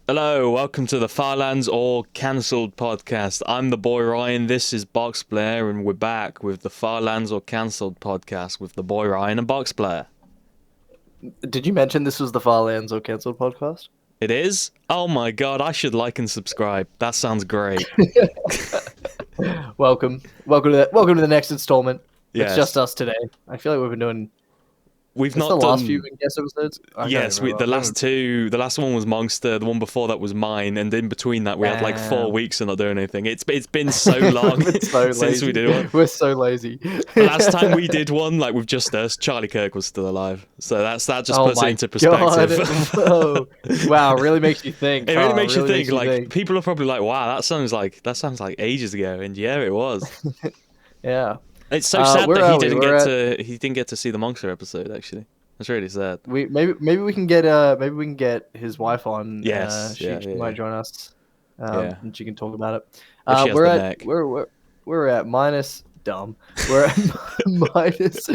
Hello, welcome to the Farlands or Cancelled podcast. I'm the boy Ryan, this is Box Blair, and we're back with the Farlands or Cancelled podcast with the boy Ryan and Box Blair. Did you mention this was the Farlands or Cancelled podcast? It is? Oh my god, I should like and subscribe. That sounds great. Welcome to the next installment. Yes. It's just us today. I feel like we've been doing. We've It's not the done... last few guest episodes. Yes, the last two. The last one was Monster. The one before that was mine, and in between that we had like 4 weeks of not doing anything. It's been so long since we did one. We're so lazy. The last time we did one, like with just us, Charlie Kirk was still alive. So that just puts it into perspective. Oh, wow, really makes you think. It really makes you think. Like people are probably like, "Wow, that sounds like ages ago," and yeah, it was. Yeah. It's so sad that he didn't get to see the Monster episode. Actually, that's really sad. Maybe we can get his wife on. Yes, she might join us. And she can talk about it. We're at minus dumb. We're at minus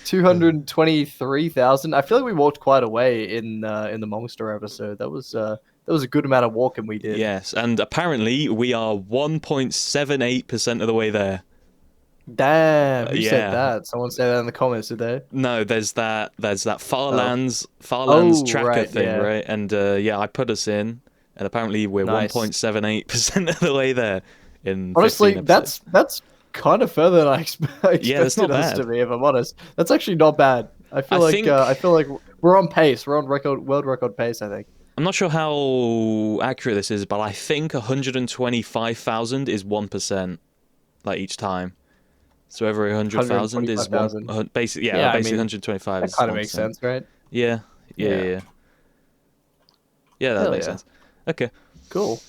223,000. I feel like we walked quite a way in the Monster episode. That was a good amount of walking we did. Yes, and apparently we are 1.78% of the way there. Damn, who said that? Someone said that in the comments, did they? No, there's that Farlands tracker thing, right? And I put us in, and apparently we're 1.78% of the way there. Honestly, that's kind of further than I expected that's not us bad. to be. If I'm honest, that's actually not bad. I feel like we're on pace. We're on world record pace. I think. I'm not sure how accurate this is, but I think 125,000 is 1%, like each time. So every 100,000 is one, basically 125. That kind of makes sense, right? Yeah, that makes sense. Okay, cool.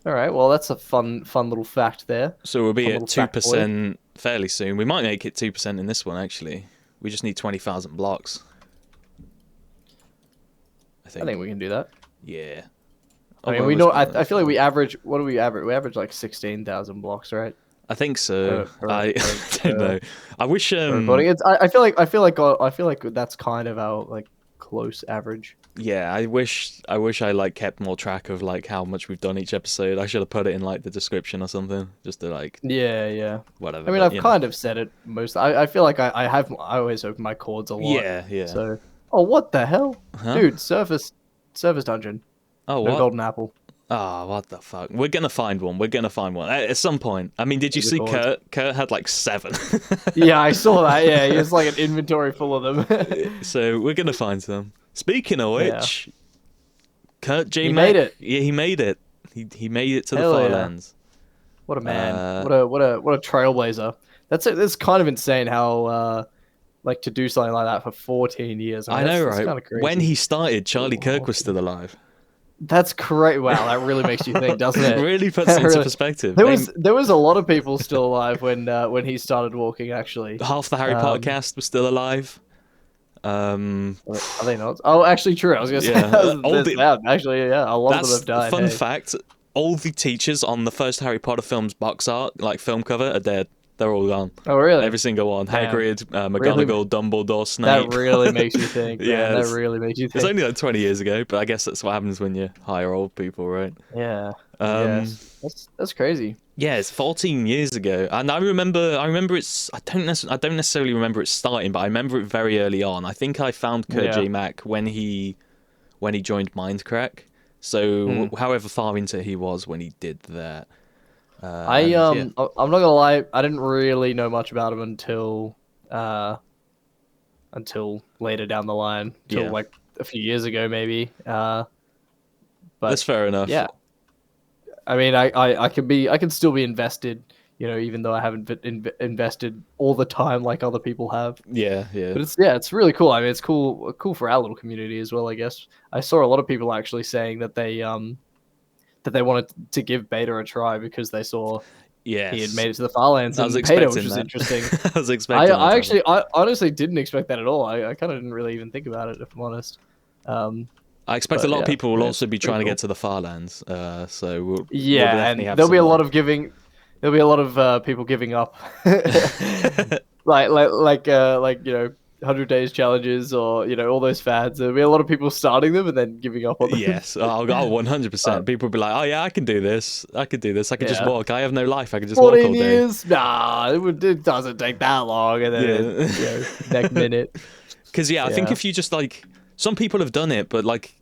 All right, well, that's a fun little fact there. So we'll be at 2% fairly soon. We might make it 2% in this one, actually. We just need 20,000 blocks. I think we can do that. Yeah. I mean, we know. I feel like we average. What do we average? We average like 16,000 blocks, right? I think so. I don't know. I wish. I feel like that's kind of our like close average. Yeah, I wish I like kept more track of like how much we've done each episode. I should have put it in like the description or something, just to like. Yeah. Whatever. I mean, I've kind of said it most. I feel like I always open my chords a lot. Yeah. So. Oh, what the hell, dude? Surface dungeon. Oh, no what? Golden apple. Oh, what the fuck? We're gonna find one. At some point. I mean, did you see Kurt? Kurt had like 7. Yeah, I saw that. Yeah, he has like an inventory full of them. So we're gonna find some. Speaking of which, Kurtjmac. He made it. Yeah, he made it. He made it to the Farlands. What a man! What a trailblazer. That's kind of insane how like to do something like that for 14 years. I know, right? Kind of crazy. When he started, Charlie Kirk was still alive. That's correct. Wow, that really makes you think, doesn't it? It really puts it into perspective. There was a lot of people still alive when he started walking. Actually, half the Harry Potter cast was still alive. Are they not? Oh, actually, true. I was gonna say. Actually, yeah, a lot of them have died. Fun fact: all the teachers on the first Harry Potter film's box art, like film cover, are dead. They're all gone. Oh, really? Every single one. Hagrid, McGonagall, Dumbledore, Snape. That really makes you think. Yeah, that really makes you think. It's only like 20 years ago, but I guess that's what happens when you hire old people, right? Yeah. That's crazy. Yeah, it's 14 years ago, and I remember it's. I don't necessarily remember it starting, but I remember it very early on. I think I found Kurtjmac when he joined Mindcrack. So however far into he was when he did that. I'm not gonna lie, I didn't really know much about him until later down the line, like a few years ago maybe. But that's fair enough. Yeah, I mean, I can still be invested, even though I haven't invested all the time like other people have. Yeah. But it's really cool. I mean, it's cool for our little community as well. I guess I saw a lot of people actually saying that they wanted to give Beta a try because they saw he had made it to the Farlands and Beta, which was interesting. I was expecting. I honestly didn't expect that at all. I kind of didn't really even think about it, if I'm honest. I expect a lot of people will also be trying to get to the Farlands. So we'll and there'll be a lot of giving. There'll be a lot of people giving up, like 100 days challenges, or all those fads. There'll be a lot of people starting them and then giving up on them. Yes, 100%. People will be like, "Oh yeah, I can do this. I can do this. I can just walk. I have no life. I can just walk all day." 14 years? Nah, it doesn't take that long. And then next minute. Because I think if you just like, some people have done it, but like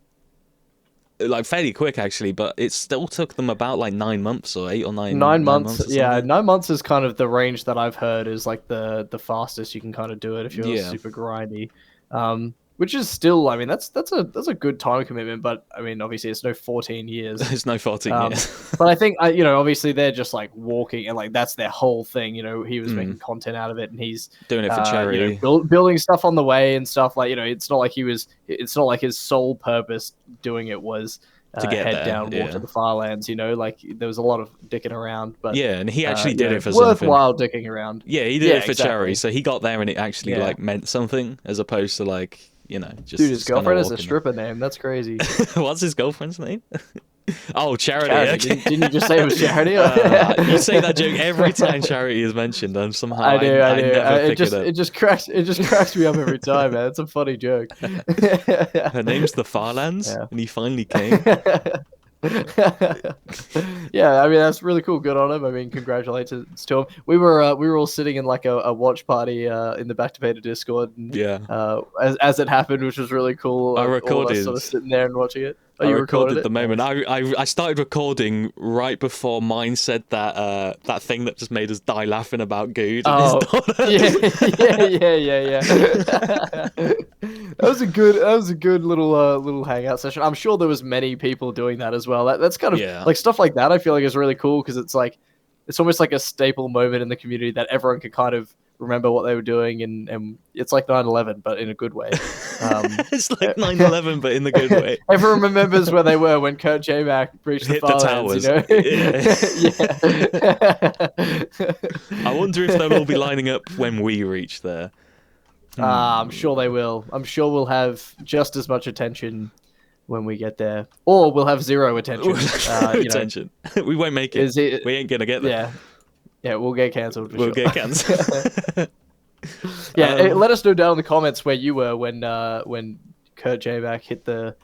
fairly quick actually, but it still took them about like 9 months or 8 or 9. 9 months. Yeah, 9 months is kind of the range that I've heard is like the fastest you can kind of do it if you're super grindy. Which is still, I mean, that's a good time commitment, but I mean, obviously it's no 14 years. It's no 14 years. But I think obviously they're just like walking, and like that's their whole thing. He was making content out of it, and he's doing it for charity, building stuff on the way and stuff. Like it's not like it's not like his sole purpose doing it was to get head down, walk to the Farlands. Like there was a lot of dicking around, but and he actually did it for worthwhile dicking around. Yeah, he did it for charity, so he got there and it actually like meant something, as opposed to like. Just dude, his girlfriend has a stripper name. That's crazy. What's his girlfriend's name? Oh, Charity. Okay. Didn't you just say it was Charity? You say that joke every time Charity is mentioned, and somehow I do. It just cracks me up every time, man. It's a funny joke. Her name's the Farlands, and he finally came. Yeah, I mean that's really cool. Good on him. I mean, congratulations to him. We were all sitting in like a watch party in the Back to Beta Discord. And, as it happened, which was really cool. I recorded. All of us sort of sitting there and watching it. Oh, I recorded the moment. I started recording right before mine said that thing that just made us die laughing about Good. Oh, yeah. That was a good little hangout session. I'm sure there was many people doing that as well. That's kind of like stuff like that. I feel like is really cool because it's like it's almost like a staple moment in the community that everyone can kind of remember what they were doing, and it's like 9/11 but in a good way. It's like 9/11 but in the good way. Everyone remembers where they were when Kurtjmac breached hit the Farlands, towers. I wonder if they'll all be lining up when we reach there. I'm sure they will. I'm sure we'll have just as much attention when we get there, or we'll have zero attention. We won't make it. We ain't gonna get there. Yeah, we'll get cancelled. We'll get cancelled. Let us know down in the comments where you were when Kurtjmac hit the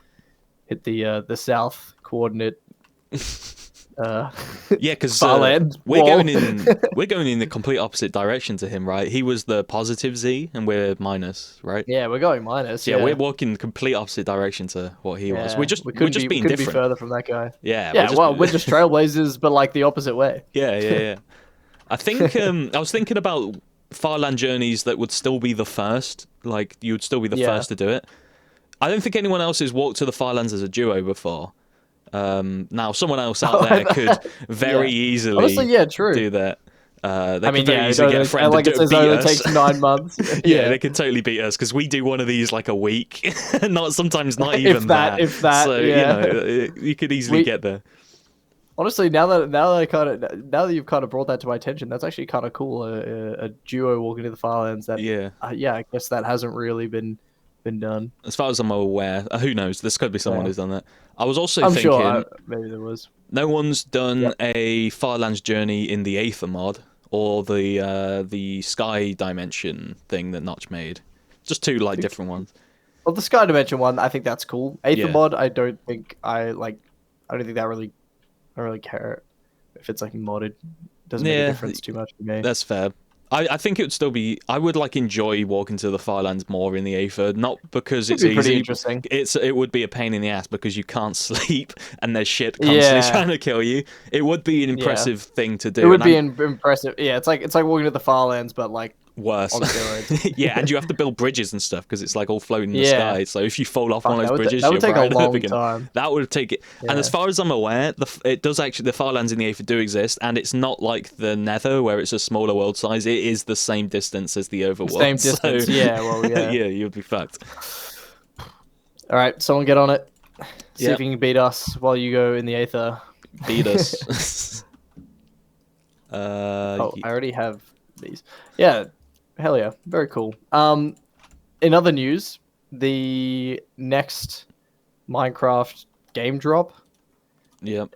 south coordinate. Because Farland we're going in the complete opposite direction to him, right? He was the positive Z, and we're minus, right? Yeah, we're going minus. Yeah, we're walking the complete opposite direction to what he was. We're just being different. Be further from that guy. Yeah. We're just trailblazers, but like the opposite way. Yeah. I think I was thinking about Farland journeys that would still be the first. Like you would still be the first to do it. I don't think anyone else has walked to the Farlands as a duo before. Now someone else out there could very easily do that. They could very easily get a friend like to it says beat it us. takes 9 months. They can totally beat us because we do one of these like a week, sometimes not even that. If that, so you could easily get there. Honestly, now that you've kind of brought that to my attention, that's actually kind of cool. A duo walking to the Farlands. That I guess that hasn't really been done. As far as I'm aware, who knows? This could be someone who's done that. I was also thinking, sure maybe there was. No one's done a Farlands journey in the Aether mod or the Sky Dimension thing that Notch made. Just two like different ones. Well, the Sky Dimension one, I think that's cool. Aether mod, I don't think I like. I don't think that really. I don't really care if it's like modded. It doesn't make a difference too much to me. That's fair. I think it would still be. I would like enjoy walking to the Farlands more in the Aether, not because it's easy. Pretty interesting. It would be a pain in the ass because you can't sleep and there's shit constantly trying to kill you. It would be an impressive thing to do. It would be impressive. Yeah, it's like walking to the Farlands, but like worse. On steroids. And you have to build bridges and stuff because it's like all floating in the sky. So if you fall off one of those bridges, that would take a long time. That would take it. Yeah. And as far as I'm aware, it does actually. The Farlands in the Aether do exist, and it's not like the Nether where it's a smaller world size. It is the same distance as the overworld. Same distance. So, yeah, you'd be fucked. All right, someone get on it. See if you can beat us while you go in the Aether. Beat us. I already have these. Yeah. Hell yeah, very cool. In other news, the next Minecraft game drop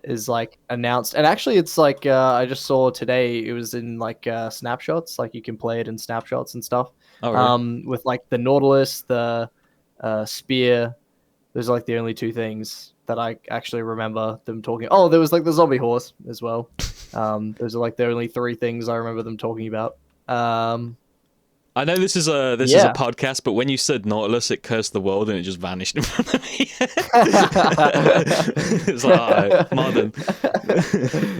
is like announced, and actually it's like I just saw today it was in like snapshots, like you can play it in snapshots and stuff. Oh, really? With like the Nautilus, the spear. Those are like the only two things that I actually remember them talking. Oh, there was like the zombie horse as well. Those are like the only three things I remember them talking about. I know this is a podcast, but when you said Nautilus, it cursed the world and it just vanished in front of me. It's like, modern.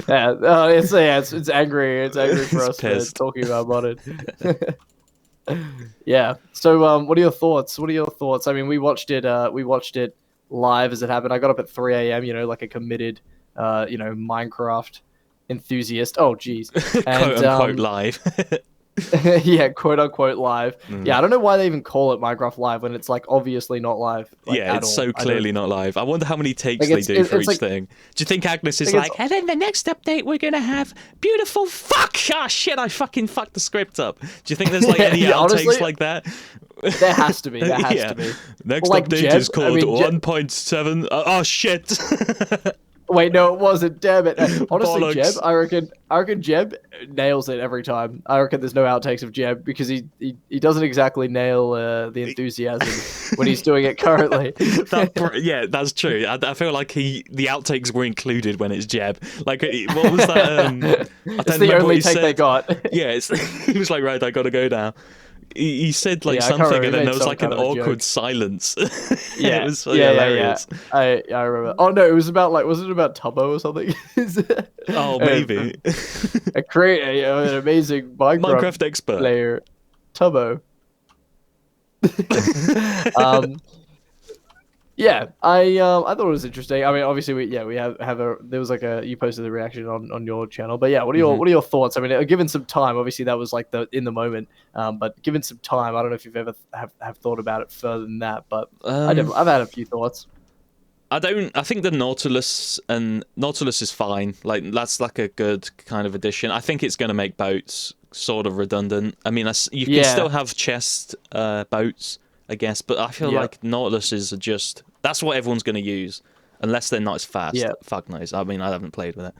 It's angry. It's angry for us for talking about modern. Yeah. So, what are your thoughts? I mean, we watched it live as it happened. I got up at 3 a.m. Like a committed, Minecraft enthusiast. Oh, geez. And, quote unquote live. Yeah, quote unquote live. Yeah, I don't know why they even call it Minecraft Live when it's like obviously not live. Yeah, it's so clearly not live. I wonder how many takes they do for each thing. Do you think Agnes is like, and then the next update we're gonna have beautiful fuck? Ah, shit! I fucking fucked the script up. Do you think there's like any outtakes like that? There has to be. There has to be. Next update is called 1.7. Oh shit! Wait, no, it wasn't. Damn it! Honestly, Jeb, I reckon Jeb nails it every time. I reckon there's no outtakes of Jeb because he doesn't exactly nail the enthusiasm when he's doing it currently. Yeah, that's true. I feel like the outtakes were included when it's Jeb. Like, what was that? It's the only take they got. Yeah, he was like, right, I gotta go now. He said like something, and then there was like an awkward silence. Yeah, it was hilarious. I remember. Oh no, it was about was it about Tubbo or something? Oh, maybe. An amazing Minecraft expert player, Tubbo. Yeah, I thought it was interesting. I mean, obviously we have there was like you posted the reaction on your channel, but yeah, what are your thoughts? I mean, given some time, obviously that was like in the moment, but given some time, I don't know if you've ever have thought about it further than that, but I've had a few thoughts. I think the Nautilus is fine. Like that's like a good kind of addition. I think it's going to make boats sort of redundant. I mean, you can still have chest boats, I guess, but I feel like Nautilus is just that's what everyone's going to use, unless they're not as fast. Yeah. Fuck knows. I mean, I haven't played with it.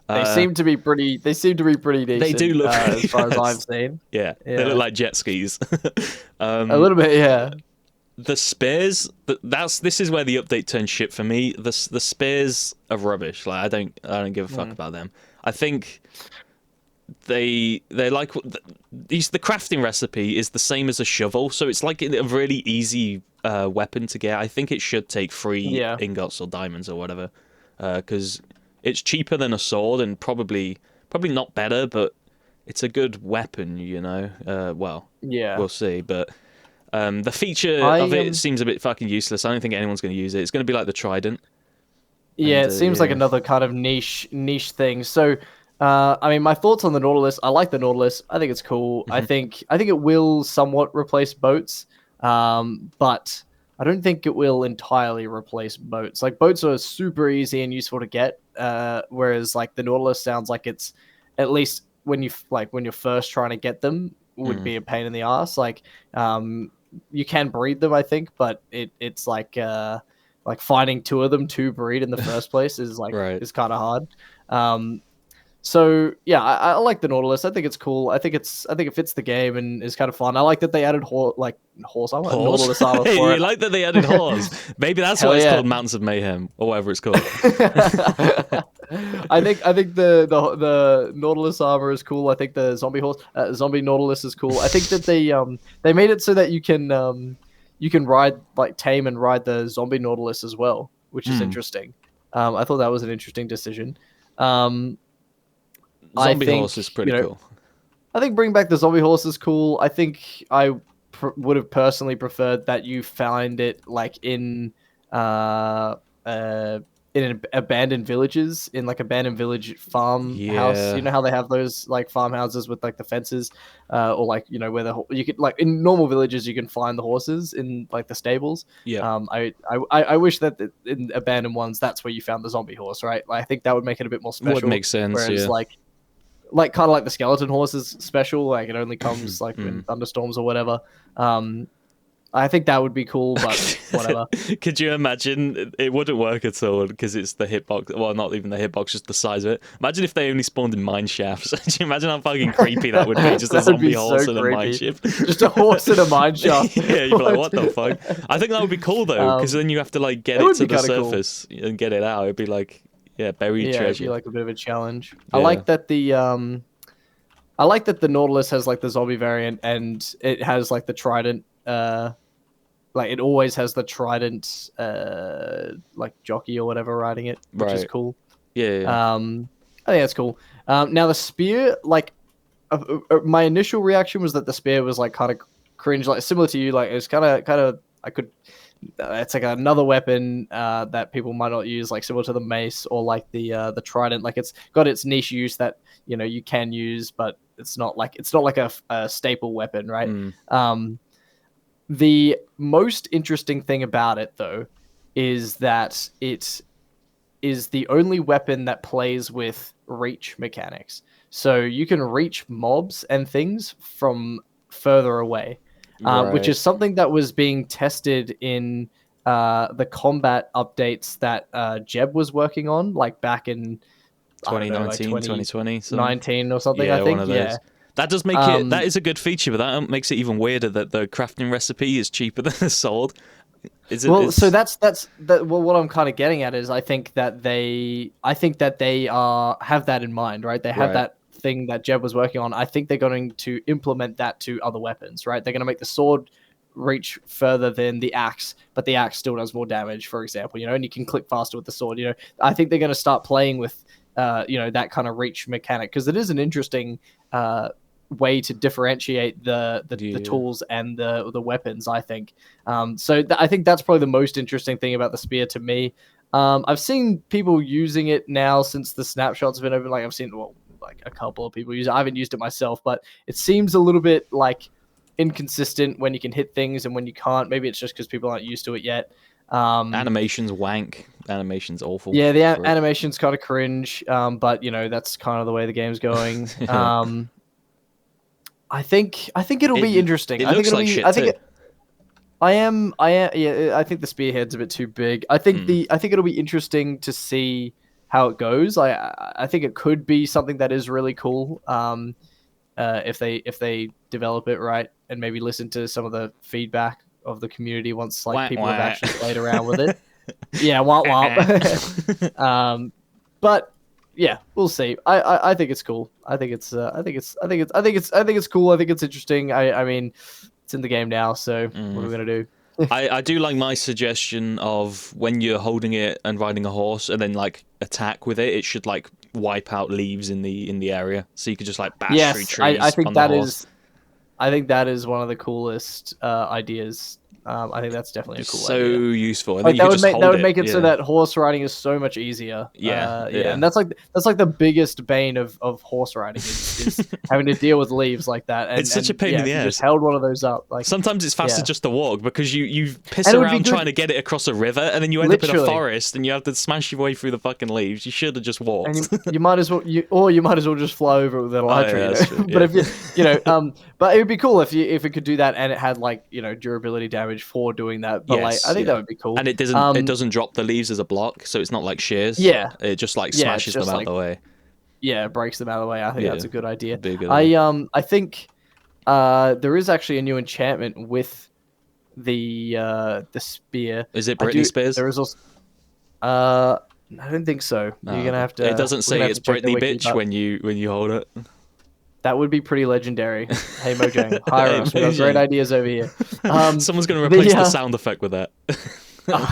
They seem to be pretty. They seem to be pretty decent. They do look as far as I've seen. Yeah, they look like jet skis. A little bit, yeah. The spears. This is where the update turns shit for me. The spears are rubbish. Like I don't give a fuck about them. I think they like the crafting recipe is the same as a shovel, so it's like a really easy weapon to get. I think it should take 3 ingots or diamonds or whatever, because it's cheaper than a sword and probably not better, but it's a good weapon, well, we'll see. But the feature of it seems a bit fucking useless. I don't think anyone's going to use it. It's going to be like the trident. Yeah, it seems like another kind of niche thing. So I mean, my thoughts on the Nautilus. I like the Nautilus. I think it's cool. I think it will somewhat replace boats, but I don't think it will entirely replace boats. Like boats are super easy and useful to get, whereas like the Nautilus sounds like it's at least when you're first trying to get them would be a pain in the ass. Like you can breed them, I think, but it's like finding 2 of them to breed in the first place is is kind of hard. So yeah, I like the Nautilus. I think it's cool. I think it fits the game and is kind of fun. I like that they added horse armor, Nautilus armor for it. You like that they added horse? Maybe that's why it's called Mountains of Mayhem or whatever it's called. I think the Nautilus armor is cool. I think the zombie Nautilus is cool. I think that they made it so that you can ride tame and ride the zombie Nautilus as well, which is interesting. I thought that was an interesting decision. Zombie horse is pretty cool. I think bringing back the zombie horse is cool. I think I would have personally preferred that you find it in abandoned villages, in abandoned village farmhouse. You know how they have those farmhouses with the fences, or where you could in normal villages you can find the horses in the stables. Yeah. I wish that in abandoned ones that's where you found the zombie horse, right? I think that would make it a bit more special. Would make sense. Whereas kind of like the skeleton horse is special. It only comes in thunderstorms or whatever. I think that would be cool, but whatever. Could you imagine? It wouldn't work at all because it's the hitbox. Well, not even the hitbox, just the size of it. Imagine if they only spawned in mine shafts. Do you imagine how fucking creepy that would be? Just a zombie horse in a mine shaft. Just a horse in a mine shaft. Yeah, you'd be like, what the fuck? I think that would be cool though, because then you have to like get it to the surface and get it out. It'd be like, buried treasure. It'd be like a bit of a challenge. Yeah. I like that the Nautilus has like the zombie variant, and it has like the trident. Like it always has the trident, like jockey or whatever riding it, which is cool. Yeah. I think that's cool. Now the spear, like, my initial reaction was that the spear was like kind of cringe, like similar to you. Like it's kind of it's like another weapon that people might not use, like similar to the mace or like the trident. Like it's got its niche use that you can use, but it's not like a staple weapon, right? The most interesting thing about it, though, is that it is the only weapon that plays with reach mechanics. So you can reach mobs and things from further away, which is something that was being tested in the combat updates that Jeb was working on, like back in 2019, 2020, 19 or something, I think. Yeah. That does make it. That is a good feature, but that makes it even weirder that the crafting recipe is cheaper than the sword. So that's well, what I'm kind of getting at is I think that they have that in mind, right? They have that thing that Jeb was working on. I think they're going to implement that to other weapons, right? They're going to make the sword reach further than the axe, but the axe still does more damage, for example. And you can click faster with the sword. I think they're going to start playing with that kind of reach mechanic, because it is an interesting way to differentiate the tools and the weapons, I think. I think that's probably the most interesting thing about the spear to me. I've seen people using it now since the snapshots have been open. Like I've seen like a couple of people use it. I haven't used it myself, but it seems a little bit like inconsistent when you can hit things and when you can't. Maybe it's just because people aren't used to it yet. Animation's wank. Animation's awful. Yeah, the animation's kind of cringe, but that's kind of the way the game's going. I think it'll be interesting. I think it'll be shit. I think the spearhead's a bit too big. I think it'll be interesting to see how it goes. I think it could be something that is really cool. If they develop it right and maybe listen to some of the feedback of the community once people have actually played around with it. Yeah, womp womp. But yeah, we'll see. I think it's cool. I think it's cool. I think it's interesting. I mean, it's in the game now, so what are we gonna do? I do like my suggestion of when you're holding it and riding a horse and then like attack with it, it should like wipe out leaves in the area, so you could just like bash through trees. I think on the horse. I think that is one of the coolest ideas. I think that's definitely a cool idea. So useful. And that would make it so that horse riding is so much easier. Yeah. And that's like the biggest bane of horse riding is having to deal with leaves like that. And, it's such a pain in the ass. You just held one of those up. Like sometimes it's faster just to walk, because you piss around trying to get it across a river, and then you end up in a forest and you have to smash your way through the fucking leaves. You should have just walked. And you might as well just fly over it with an elytra. But if but it would be cool if it could do that, and it had like durability damage for doing that. But I think that would be cool. And it doesn't drop the leaves as a block, so it's not like shears. Yeah, it just like smashes them out of the way. Yeah, it breaks them out of the way. I think that's a good idea. I think there is actually a new enchantment with the spear. Is it Britney Spears? There is also. I don't think so. You're gonna have to. It doesn't say it's Britney bitch when you hold it. That would be pretty legendary. Hey Mojang, hire us. We have great ideas over here. Someone's going to replace the sound effect with that. I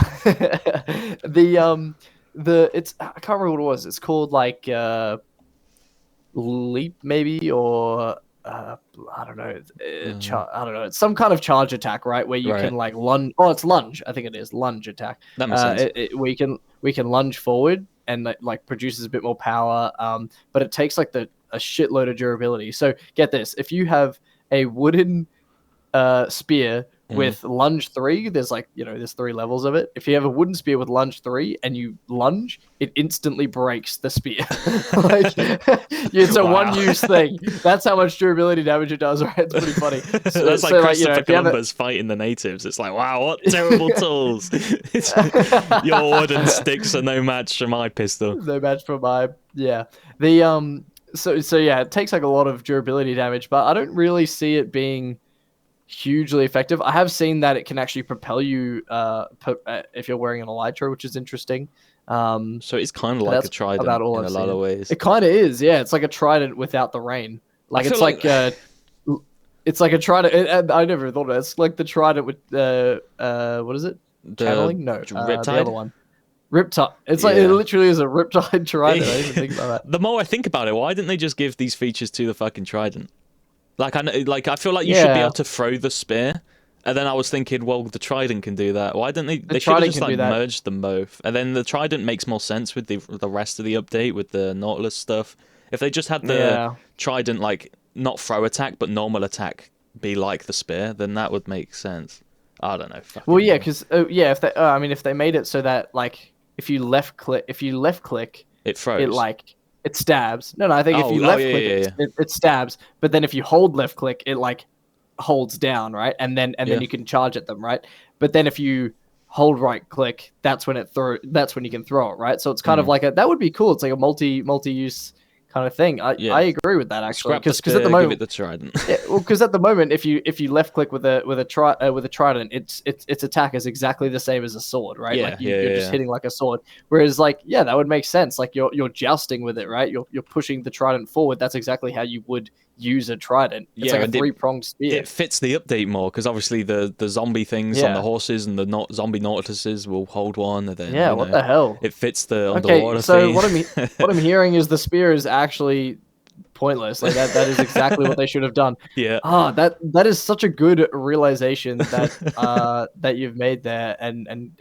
can't remember what it was. It's called like leap maybe, or I don't know. I don't know. It's some kind of charge attack, right? Where you can like lunge. Oh, it's lunge. I think it is lunge attack. That makes sense. We can lunge forward and like produces a bit more power. But it takes like a shitload of durability. So get this: if you have a wooden spear With lunge 3, there's like, there's 3 levels of it. If you have a wooden spear with lunge 3 and you lunge, it instantly breaks the spear. Like, it's a one-use thing. That's how much durability damage it does, right? It's pretty funny. So, that's like Christopher Columbus fighting the natives. It's like, wow, what terrible tools. Your wooden sticks are no match for my pistol. No match for my, yeah. The, so yeah, it takes like a lot of durability damage, but I don't really see it being hugely effective. I have seen that it can actually propel you if you're wearing an elytra, which is interesting. So it's kind of like a trident in a lot of ways. It kind of is, yeah. It's like a trident without the rain. Like it's like it's like a trident. I never thought of it. It's like the trident with what is it? Channeling? No, Riptide? The other one. Riptide. It's like it literally is a Riptide trident. I didn't even think about that. The more I think about it, why didn't they just give these features to the fucking trident? Like I feel like you should be able to throw the spear, and then I was thinking, well, the trident can do that. Why didn't they? They should have just like merged them both, and then the trident makes more sense with the rest of the update with the Nautilus stuff. If they just had the trident like not throw attack but normal attack be like the spear, then that would make sense. I don't know. Well, yeah, because if they, if they made it so that like if you left click, it throws. It stabs. No, I think if you left click, it stabs. But then if you hold left click, it like holds down, right? And then you can charge at them, right? But then if you hold right click, that's when you can throw it, right? So it's kind of like that would be cool. It's like a multi-use kind of thing. I agree with that actually. Because at the moment, give it the trident. Because at the moment, if you left click with a trident, its attack is exactly the same as a sword, right? Yeah, like you're just hitting like a sword. Whereas that would make sense. Like you're jousting with it, right? You're pushing the trident forward. That's exactly how you would use a trident. It's like a 3-pronged spear. It fits the update more because obviously the zombie things on the horses and the zombie Nautiluses will hold one. And then what the hell? It fits the underwater. Okay, so what I'm hearing is the spear is actually pointless. Like that is exactly what they should have done. Yeah. That is such a good realization that that you've made there and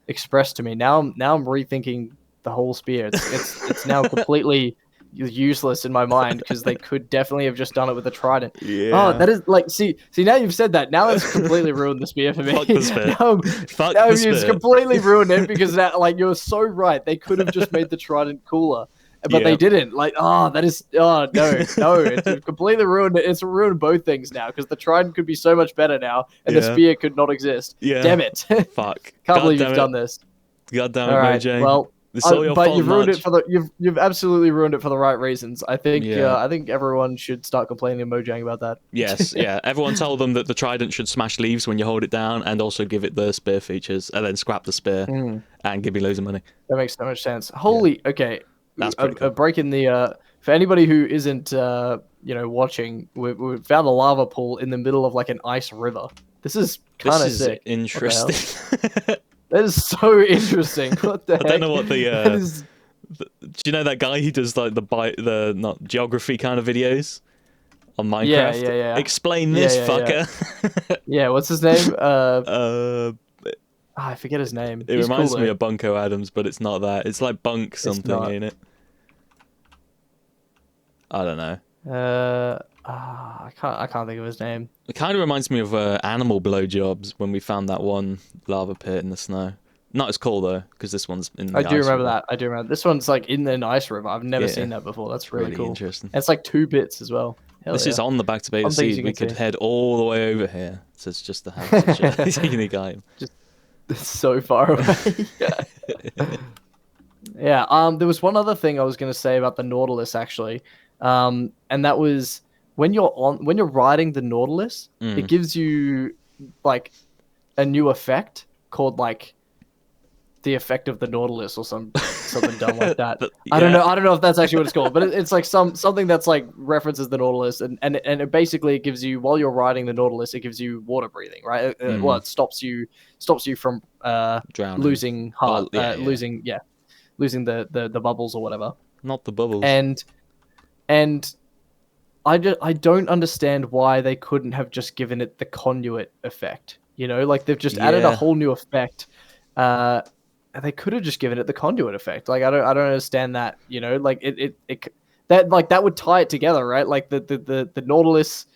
expressed to me. Now I'm rethinking the whole spear. It's now completely useless in my mind because they could definitely have just done it with a trident. Yeah. That is like see now you've said that. Now it's completely ruined the spear for me. Fuck the spear. It's completely ruined it because that you're so right. They could have just made the trident cooler. But they didn't. No, it's completely ruined it. It's ruined both things now because the trident could be so much better now, and the spear could not exist. Yeah. Damn it! Fuck. Can't believe you've done this. God damn it, Mojang. Well, but you've ruined it for you've absolutely ruined it for the right reasons. I think everyone should start complaining to Mojang about that. Yes, yeah. Everyone tell them that the trident should smash leaves when you hold it down, and also give it the spear features, and then scrap the spear and give me loads of money. That makes so much sense. Okay. That's pretty cool. Breaking the for anybody who isn't watching, we found a lava pool in the middle of like an ice river. This is kind of sick. Interesting. That is so interesting. What the heck? I don't know what do you know that guy who does like the not geography kind of videos on Minecraft? Yeah. Explain this, fucker. Yeah, what's his name? I forget his name. It reminds me of Bunko Adams, but it's not that. It's like Bunk something, ain't it? I don't know. I can't think of his name. It kind of reminds me of Animal Blowjobs when we found that one lava pit in the snow. Not as cool though, because this one's in the I do remember that. I do remember. This one's like in an ice river. I've never seen that before. That's really cool. Interesting. And it's like 2 bits as well. This is on the Back to Beta Seed. We could head all the way over here. So it's just to have such a unique item. It's so far away. Yeah. There was one other thing I was going to say about the Nautilus actually, and that was when you're riding the Nautilus, it gives you like a new effect called like the effect of the Nautilus or something dumb like that. I don't know if that's actually what it's called, but it's like something that's like references the Nautilus and it basically gives you, while you're riding the Nautilus, it gives you water breathing, right? Well, it stops you from drowning, losing heart, losing the bubbles or whatever. Not the bubbles. And I don't understand why they couldn't have just given it the conduit effect. Like they've just added a whole new effect. They could have just given it the conduit effect. Like I don't understand that. Like that would tie it together, right? Like the Nautilus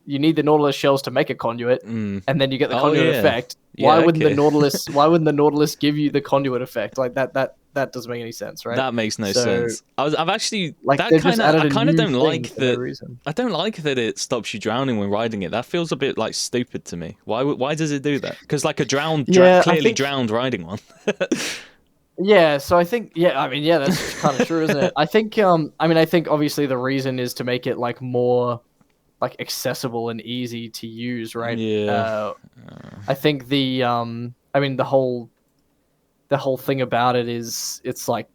you need the Nautilus shells to make a conduit, and then you get the conduit effect. Yeah, wouldn't the Nautilus? Why wouldn't the Nautilus give you the conduit effect? Like that doesn't make any sense, right? That makes no sense. I've actually like that they've kind just of added I a kind of new don't thing like for no that. reason. I don't like that it stops you drowning when riding it. That feels a bit like stupid to me. Why does it do that? Because like a clearly drowned riding one. Yeah, so I think that's kind of true, isn't it? I think I think obviously the reason is to make it like more like accessible and easy to use, right? Yeah. I think the whole thing about it is it's like,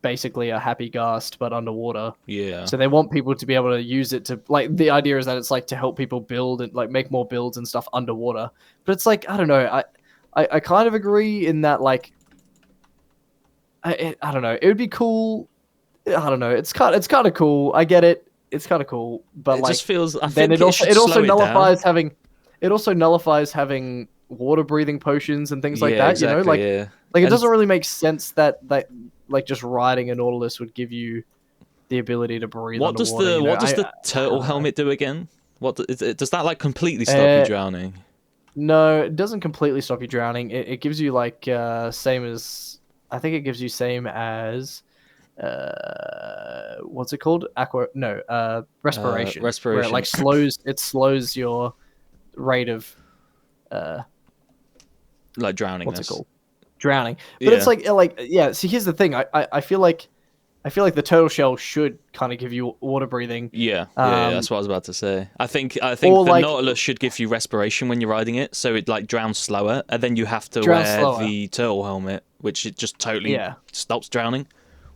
basically a happy ghast but underwater. Yeah. So they want people to be able to use it to, like, the idea is that it's like to help people build and like make more builds and stuff underwater. But it's like, I don't know, I kind of agree in that, like, I don't know, it would be cool. I don't know, it's kind of cool. I get it. It's kind of cool, but it like, just feels. I then think it also nullifies down. having water breathing potions and things like that. Exactly, it doesn't really make sense that like just riding a Nautilus would give you the ability to breathe underwater. What does the turtle helmet do again? Does that like completely stop you drowning? No, it doesn't completely stop you drowning. It gives you like same as, I think it gives you same as what's it called? Respiration. Respiration. Where it like slows your rate of like drowning. What's it called? Drowning. But it's like see, here's the thing. I feel like the turtle shell should kind of give you water breathing. Yeah, that's what I was about to say. I think the Nautilus should give you respiration when you're riding it, so it like drowns slower, and then you have to wear the turtle helmet, which it just totally stops drowning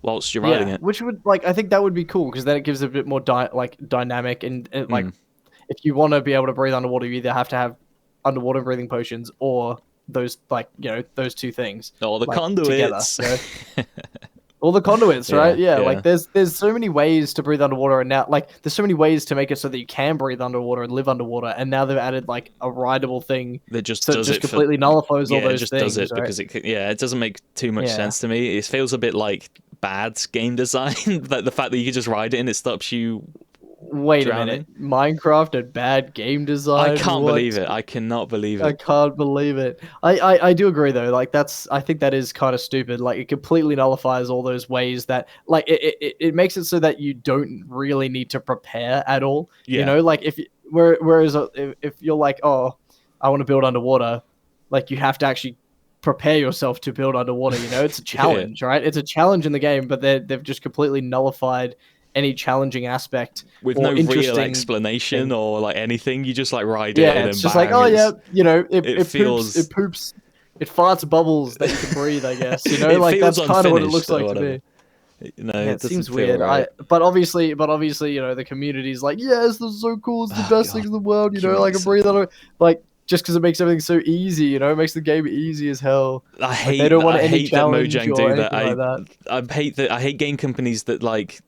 whilst you're riding it. Which would, like, I think that would be cool, because then it gives a bit more dynamic and like, if you want to be able to breathe underwater, you either have to have underwater breathing potions or those, like, those two things. Or the conduits. Together, all the conduits, right? Yeah, like there's so many ways to breathe underwater, and now, like, there's so many ways to make it so that you can breathe underwater and live underwater, and now they've added like a rideable thing that just completely nullifies all those things. Does it because it doesn't make too much sense to me. It feels a bit like bad game design, like the fact that you can just ride it and it stops you. Wait a minute, Minecraft and bad game design? I can't believe it. I cannot believe it. I can't believe it. I do agree though. Like, I think that is kind of stupid. Like, it completely nullifies all those ways that, like, it makes it so that you don't really need to prepare at all. Yeah. Like, whereas if you're like, oh, I want to build underwater, like, you have to actually prepare yourself to build underwater. It's a challenge, right? It's a challenge in the game, but they've just completely nullified any challling aspect with no real explanation or like anything. You just like ride it. Yeah, and it's then just bang, like, it poops, it farts bubbles that you can breathe, I guess. Like, that's kind of what it looks like to me. It seems weird. Right. But obviously, the community's like, yes, this is so cool. It's the best thing in the world. I can breathe under it. Like, just because it makes everything so easy, it makes the game easy as hell. I hate. They don't want any challenge that Mojang do that. I hate game companies that like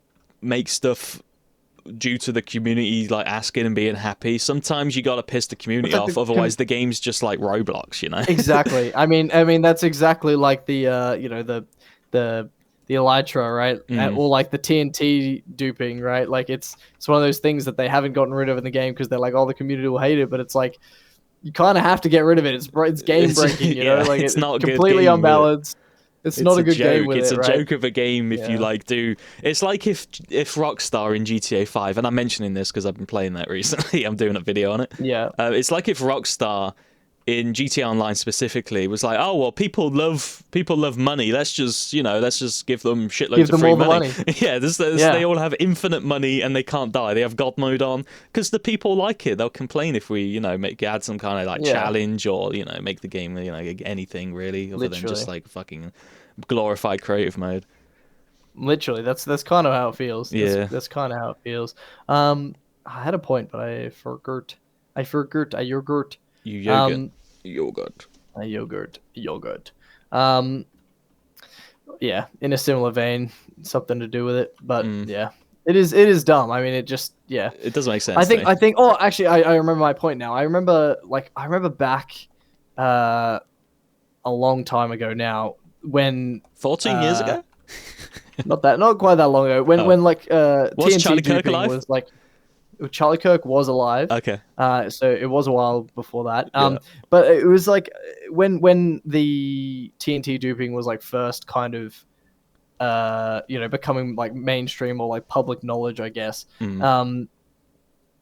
make stuff due to the community like asking and being happy. Sometimes you gotta piss the community off, otherwise the game's just like Roblox, Exactly. I mean that's exactly like the the Elytra, right? Or like the TNT duping, right? Like, it's one of those things that they haven't gotten rid of in the game because they're like, oh, the community will hate it, but it's like, you kind of have to get rid of it. It's game breaking, like, it's not completely unbalanced. It's not a good game with it's it, a right? joke of a game if you like do. It's like if Rockstar in GTA 5, and I'm mentioning this because I've been playing that recently. I'm doing a video on it. Yeah. It's like if Rockstar in GTA Online specifically was like, oh well, people love money. Let's just give them shitloads of free money. Yeah, they all have infinite money and they can't die. They have God mode on because the people like it. They'll complain if we add some kind of like challenge or make the game anything really other than just like fucking glorified creative mode. Literally, that's kind of how it feels. Yeah, that's kind of how it feels. I had a point, but I forgot. Yogurt. Yeah, in a similar vein, something to do with it, but yeah, it is dumb. I mean, it just it doesn't make sense. I think. Oh, actually, I remember my point now. I remember back a long time ago now when 14 years ago. Not quite that long ago. When like was TNT Charlie Kirk alive? Was like. Charlie Kirk was alive. Okay. So it was a while before that. But it was like when the TNT duping was like first kind of becoming like mainstream or like public knowledge, I guess.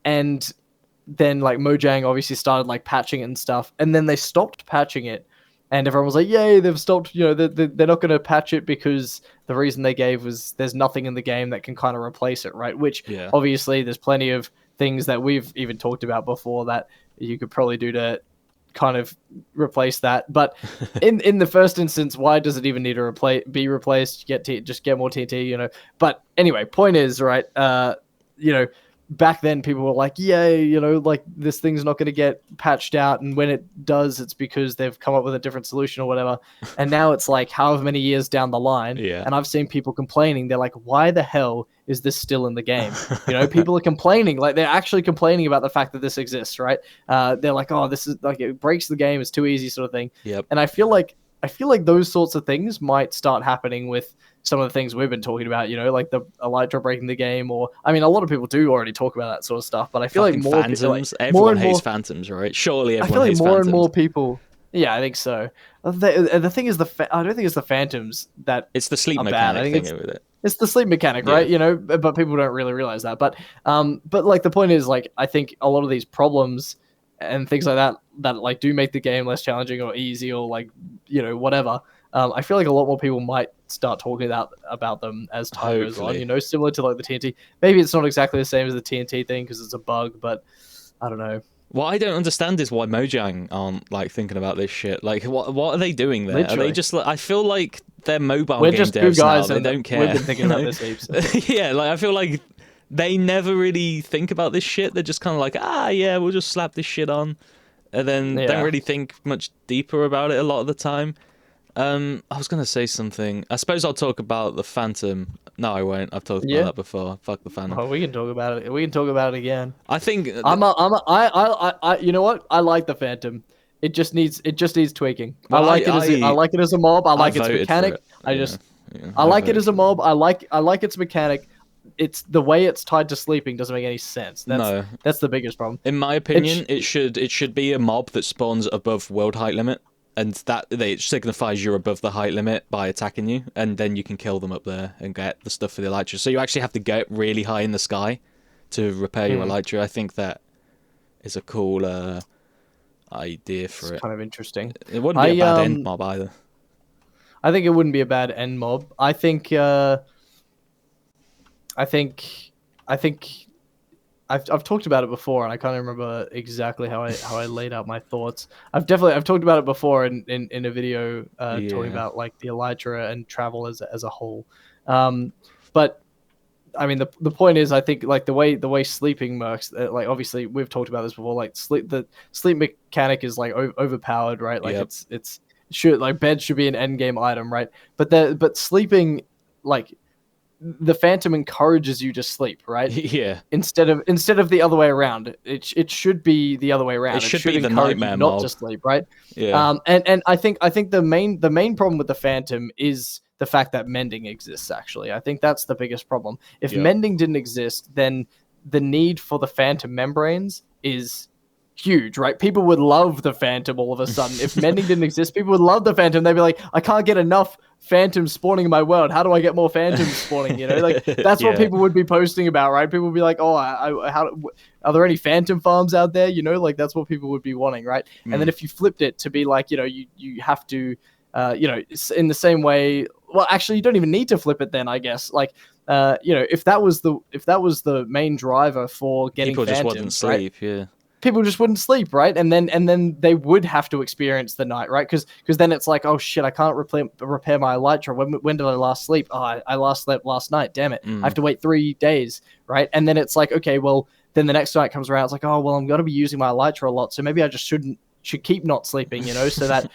And then like Mojang obviously started like patching it and stuff, and then they stopped patching it, and everyone was like, "Yay, they've stopped." They're not going to patch it because the reason they gave was there's nothing in the game that can kind of replace it, right? Which obviously there's plenty of things that we've even talked about before that you could probably do to kind of replace that. But in the first instance, why does it even need to be replaced? Just get more TNT, But anyway, point is, right? Back then people were like, yay, like this thing's not going to get patched out, and when it does, it's because they've come up with a different solution or whatever. And now it's like however many years down the line, and I've seen people complaining. They're like, why the hell is this still in the game? People are complaining, like they're actually complaining about the fact that this exists, right? They're like, oh, this is like, it breaks the game, it's too easy, sort of thing. And I feel like those sorts of things might start happening with some of the things we've been talking about, like the Elytra breaking the game, or I mean, a lot of people do already talk about that sort of stuff, but I feel like more Phantoms. Everyone hates Phantoms, right? Surely everyone hates Phantoms. I feel like more and more people. Yeah, I think so. The thing is, I don't think it's the Phantoms that it's the sleep mechanic thing with it. It's the sleep mechanic, right? But people don't really realize that. But like the point is, like, I think a lot of these problems and things like that like do make the game less challenging or easy or like whatever. I feel like a lot more people might start talking about them as time goes on. Similar to like the TNT. Maybe it's not exactly the same as the TNT thing because it's a bug, but I don't know. What I don't understand is why Mojang aren't like thinking about this shit. Like, what are they doing there? Literally. Are they just like? I feel like they're mobile game devs now. They don't care. We've been thinking about this heaps. Yeah, like I feel like they never really think about this shit. They're just kind of like, we'll just slap this shit on, and then don't really think much deeper about it a lot of the time. I was gonna say something. I suppose I'll talk about the Phantom. No, I won't. I've talked about that before. Fuck the Phantom. Oh, we can talk about it. We can talk about it again. I think you know what? I like the Phantom. It just needs tweaking. Well, I like it as a mob. I like its mechanic. I like it as a mob. I like its mechanic. It's the way it's tied to sleeping doesn't make any sense. That's the biggest problem. In my opinion, it should be a mob that spawns above world height limit. And it signifies you're above the height limit by attacking you, and then you can kill them up there and get the stuff for the Elytra. So you actually have to get really high in the sky to repair your Elytra. I think that is a cool idea for it's kind of interesting. It wouldn't be a bad end mob either. I think it wouldn't be a bad end mob. I think I've talked about it before, and I can't remember exactly how I laid out my thoughts. I've talked about it before in a video talking about like the Elytra and travel as a whole. But I mean the point is, I think like the way sleeping works, like obviously we've talked about this before. Like the sleep mechanic is like overpowered, right? Like it's should like bed should be an end game item, right? But sleeping like. The Phantom encourages you to sleep, right? Yeah. Instead of the other way around, it should be the other way around. It should be the nightmare not mob. to sleep, right? Yeah. And I think the main problem with the Phantom is the fact that mending exists. Actually, I think that's the biggest problem. If mending didn't exist, then the need for the Phantom membranes is huge, right? People would love the Phantom all of a sudden. If mending didn't exist, people would love the Phantom. They'd be like, I can't get enough Phantoms spawning in my world. How do I get more Phantoms spawning? Like that's what people would be posting about, right? People would be like, oh, are there any Phantom farms out there? Like that's what people would be wanting, right? And then if you flipped it to be like, you have to, in the same way. Well, actually, you don't even need to flip it then, I guess. Like, if that was the main driver for getting people Phantoms, just wouldn't sleep, right? People just wouldn't sleep, right? And then they would have to experience the night, right? Because then it's like, oh shit, I can't repair my Elytra. When did I last sleep? Oh, I last slept last night. Damn it! I have to wait 3 days, right? And then it's like, okay, well, then the next night comes around. It's like, oh well, I'm gonna be using my Elytra a lot, so maybe I just should keep not sleeping, so that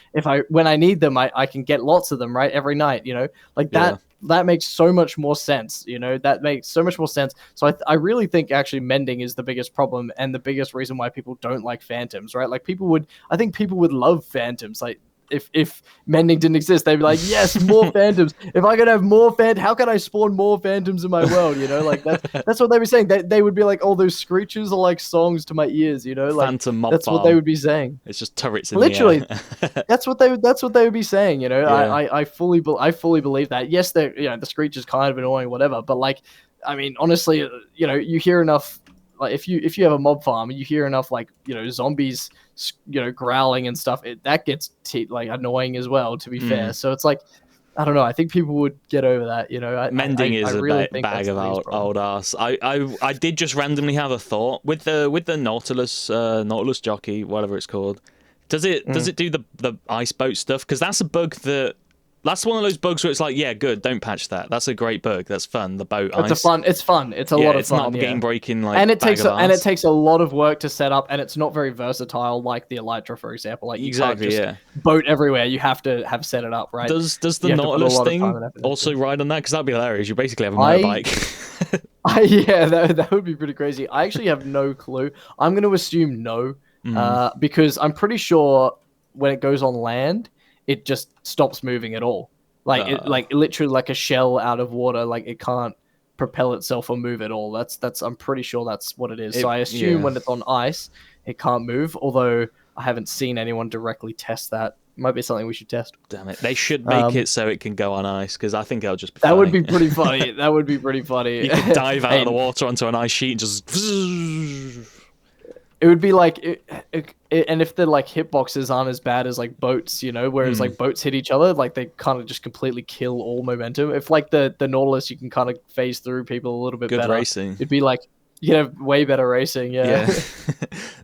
when I need them, I can get lots of them, right? Every night, like that. Yeah. That makes so much more sense, that makes so much more sense. So I really think actually mending is the biggest problem and the biggest reason why people don't like Phantoms, right? Like I think people would love Phantoms. Like if mending didn't exist, they'd be like, yes, more phantoms. If I could have more how can I spawn more phantoms in my world? You know, like that's what they were saying. They would be like, oh, those screeches are like songs to my ears. You know, like Phantom mob that's farm. what they would be saying. It's just turrets in Literally, the air. that's what they would be saying. You know, Yeah. I fully believe that. Yes, they're, you know, the screech is kind of annoying, whatever. But like, I mean, honestly, you know, you hear enough. Like if you have a mob farm and you hear enough, like, you know, zombies, you know, growling and stuff, that gets like annoying as well, to be fair. So it's like, I don't know. I think people would get over that. You know, Mending is really a bag of old ass. I did just randomly have a thought with the Nautilus jockey, whatever it's called. Does it do the ice boat stuff? Because that's a bug that's one of those bugs where it's like, yeah, good, don't patch that. That's a great bug. That's fun. The boat ice. It's fun. It's a lot of fun. It's not game breaking like. And it takes a lot of work to set up, and it's not very versatile like the Elytra, for example. Like you can't just boat everywhere. You have to have set it up, right? Does the Nautilus thing also ride on that? Because that'd be hilarious. You basically have a motorbike. Yeah, that would be pretty crazy. I actually have no clue. I'm going to assume no, because I'm pretty sure when it goes on land, it just stops moving at all. Like like literally like a shell out of water. Like it can't propel itself or move at all. That's I'm pretty sure that's what it is. So I assume when it's on ice, it can't move. Although I haven't seen anyone directly test that. Might be something we should test. Damn it! They should make it so it can go on ice, because I think it'll just be. That would be pretty funny. That would be pretty funny. You could dive out of the water onto an ice sheet and just. It would be like, and if the like hitboxes aren't as bad as like boats, you know, whereas like boats hit each other, like they kind of just completely kill all momentum. If like the Nautilus, you can kind of phase through people a little bit better. Good racing. It'd be like, you know, way better racing. Yeah.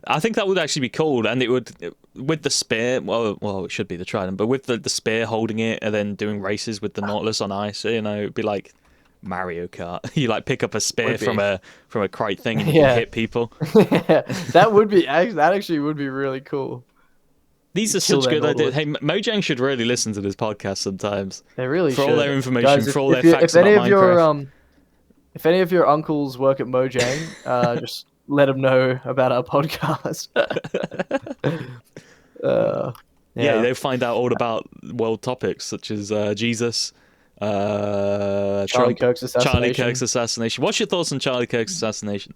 I think that would actually be cool, and it would with the spear. Well, it should be the trident, but with the spear holding it and then doing races with the Nautilus on ice, you know, it'd be like Mario Kart. You like pick up a spear from a crate thing and you can hit people. That actually would be really cool. These are such good ideas. Hey, Mojang should really listen to this podcast sometimes. They really should. For all their information, for all their facts about Minecraft. If any of your uncles work at Mojang, just let them know about our podcast. They'll find out all about world topics such as Jesus, Charlie Kirk's assassination. What's your thoughts on Charlie Kirk's assassination?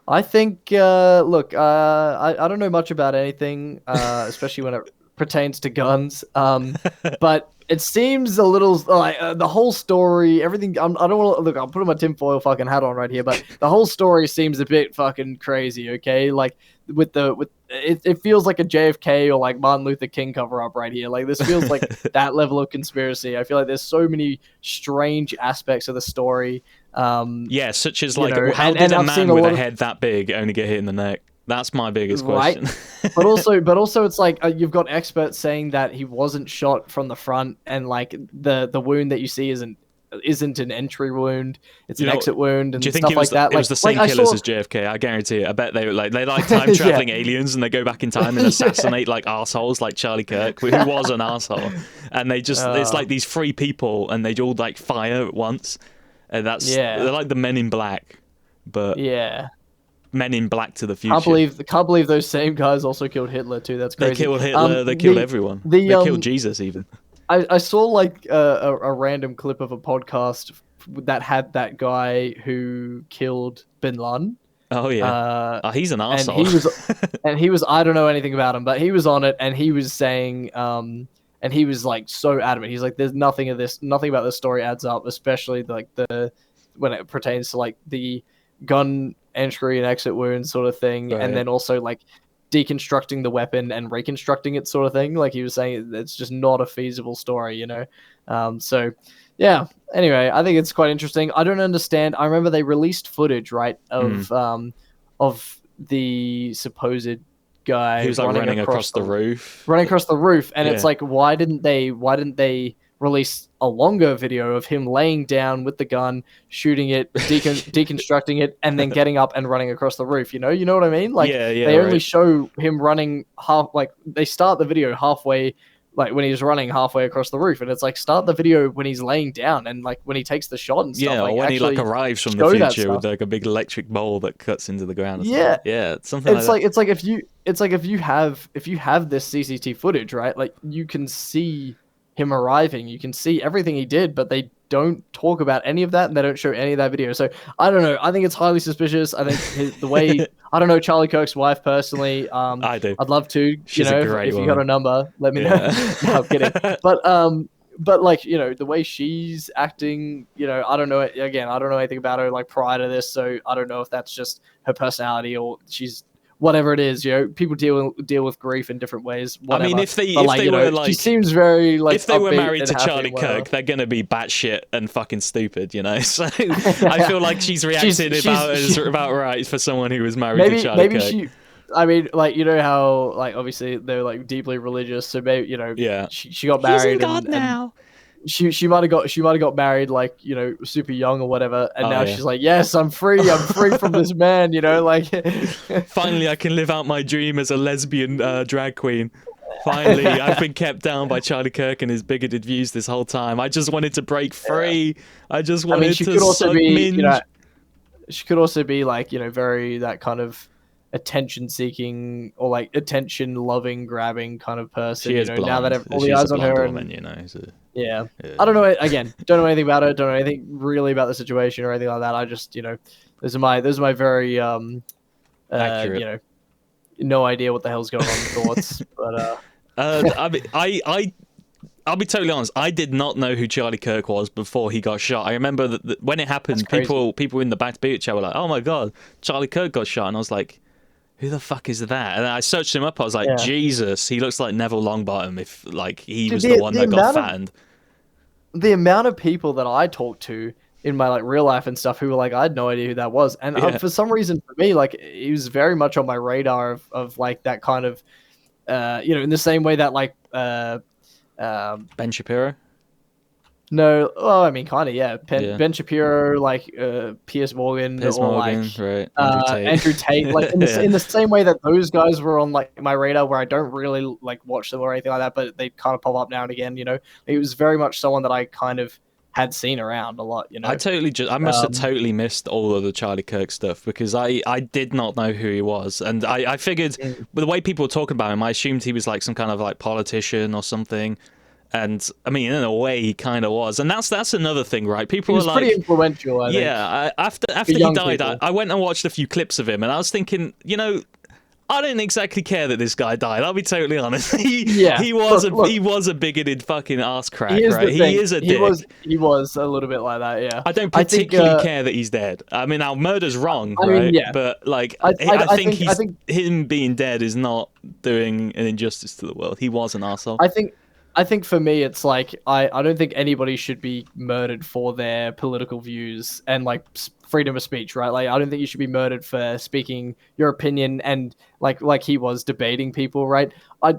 I think, look, I don't know much about anything, especially when it pertains to guns. But it seems a little like the whole story, everything. I don't want to look. I'm putting my tinfoil fucking hat on right here, but the whole story seems a bit fucking crazy. Okay, like it feels like a JFK or like Martin Luther King cover up right here. Like this feels like that level of conspiracy. I feel like there's so many strange aspects of the story. Such as like, how did a man with a head that big only get hit in the neck? That's my biggest question. Right. but also it's like you've got experts saying that he wasn't shot from the front, and like the wound that you see isn't an entry wound, it's an exit wound, and stuff like that. It was the same killers as JFK, I guarantee it. I bet they like time traveling aliens, and they go back in time and assassinate like assholes like Charlie Kirk, who was an asshole, and they just it's like these three people, and they all like fire at once, and they're like the Men in Black, but Men in Black to the future. Can't believe those same guys also killed Hitler too. That's crazy. They killed Hitler. They killed everyone. They killed Jesus even. I saw like a random clip of a podcast that had that guy who killed Bin Laden. Oh yeah, he's an asshole. And he was I don't know anything about him, but he was on it, and he was saying, and he was like so adamant. He's like, there's nothing about this story adds up, especially like when it pertains to like the gun entry and exit wound sort of thing, right. And then also like deconstructing the weapon and reconstructing it sort of thing. Like he was saying, it's just not a feasible story, you know. So yeah, anyway, I think it's quite interesting. I don't understand. I remember they released footage, right, of the supposed guy who was like running across the roof, and it's like, why didn't they release a longer video of him laying down with the gun, shooting it, deconstructing it, and then getting up and running across the roof? You know what I mean? Like they only show him running half. Like they start the video halfway like when he's running halfway across the roof, and it's like start the video when he's laying down and like when he takes the shot and stuff. Yeah, like, or when he like arrives from the future with like a big electric ball that cuts into the ground. Yeah, yeah, something. It's like if you have this CCTV footage, right? Like you can see him arriving, you can see everything he did, but they don't talk about any of that and they don't show any of that video. So I don't know. I think it's highly suspicious. I think the way I don't know Charlie Kirk's wife personally. I do. I'd love to. She's a great if you woman. got a number, let me know. No, I'm kidding. But like the way she's acting, I don't know. Again, I don't know anything about her like prior to this, so I don't know if that's just her personality or she's whatever it is. People deal with grief in different ways. Whatever. I mean, if they were like, she seems very like. If they were married to Charlie Kirk, they're gonna be batshit and fucking stupid, So I feel like she's reacted about right for someone who was married to Charlie Kirk. I mean, like how like obviously they're like deeply religious, so maybe she got married. He's in God now. She might have got married like super young or whatever, and now she's like, yes, I'm free from this man, like. Finally, I can live out my dream as a lesbian drag queen. Finally, I've been kept down by Charlie Kirk and his bigoted views this whole time. I just wanted to break free. I just wanted to suck minge. She could also be like very that kind of attention-seeking or like attention-loving, grabbing kind of person. She is blonde. Now that all the eyes on her, woman, yeah. I don't know. Again, don't know anything about it. Don't know anything really about the situation or anything like that. I just, those are my very, accurate. No idea what the hell's going on thoughts. But I mean, I'll be totally honest. I did not know who Charlie Kirk was before he got shot. I remember that when it happened, people in the Back to Beat chat were like, "Oh my god, Charlie Kirk got shot," and I was like, who the fuck is that? And I searched him up. I was like, Jesus, he looks like Neville Longbottom if like he was the one that got fattened. The amount of people that I talked to in my like real life and stuff who were like, I had no idea who that was. And for some reason for me, like he was very much on my radar of like that kind of, in the same way that like, Ben Shapiro? No, I mean, kind of, yeah. Ben Shapiro, like Piers Morgan, right. Andrew Tate, like in the same way that those guys were on like my radar, where I don't really like watch them or anything like that, but they kind of pop up now and again. It was very much someone that I kind of had seen around a lot. I must have totally missed all of the Charlie Kirk stuff because I did not know who he was, and I figured with the way people were talking about him, I assumed he was like some kind of like politician or something. And I mean, in a way, he kind of was, and that's another thing, right? People were like, pretty influential. I think. Yeah, after he died, I went and watched a few clips of him, and I was thinking, I didn't exactly care that this guy died. I'll be totally honest. He was a bigoted fucking ass crack, right? He is a dick. He was a little bit like that, yeah. I don't particularly care that he's dead. I mean, now murder's wrong, right? Mean, yeah. But like, I think him being dead is not doing an injustice to the world. He was an arsehole. I think for me, it's like I don't think anybody should be murdered for their political views and like freedom of speech, right? Like I don't think you should be murdered for speaking your opinion and like he was debating people, right? I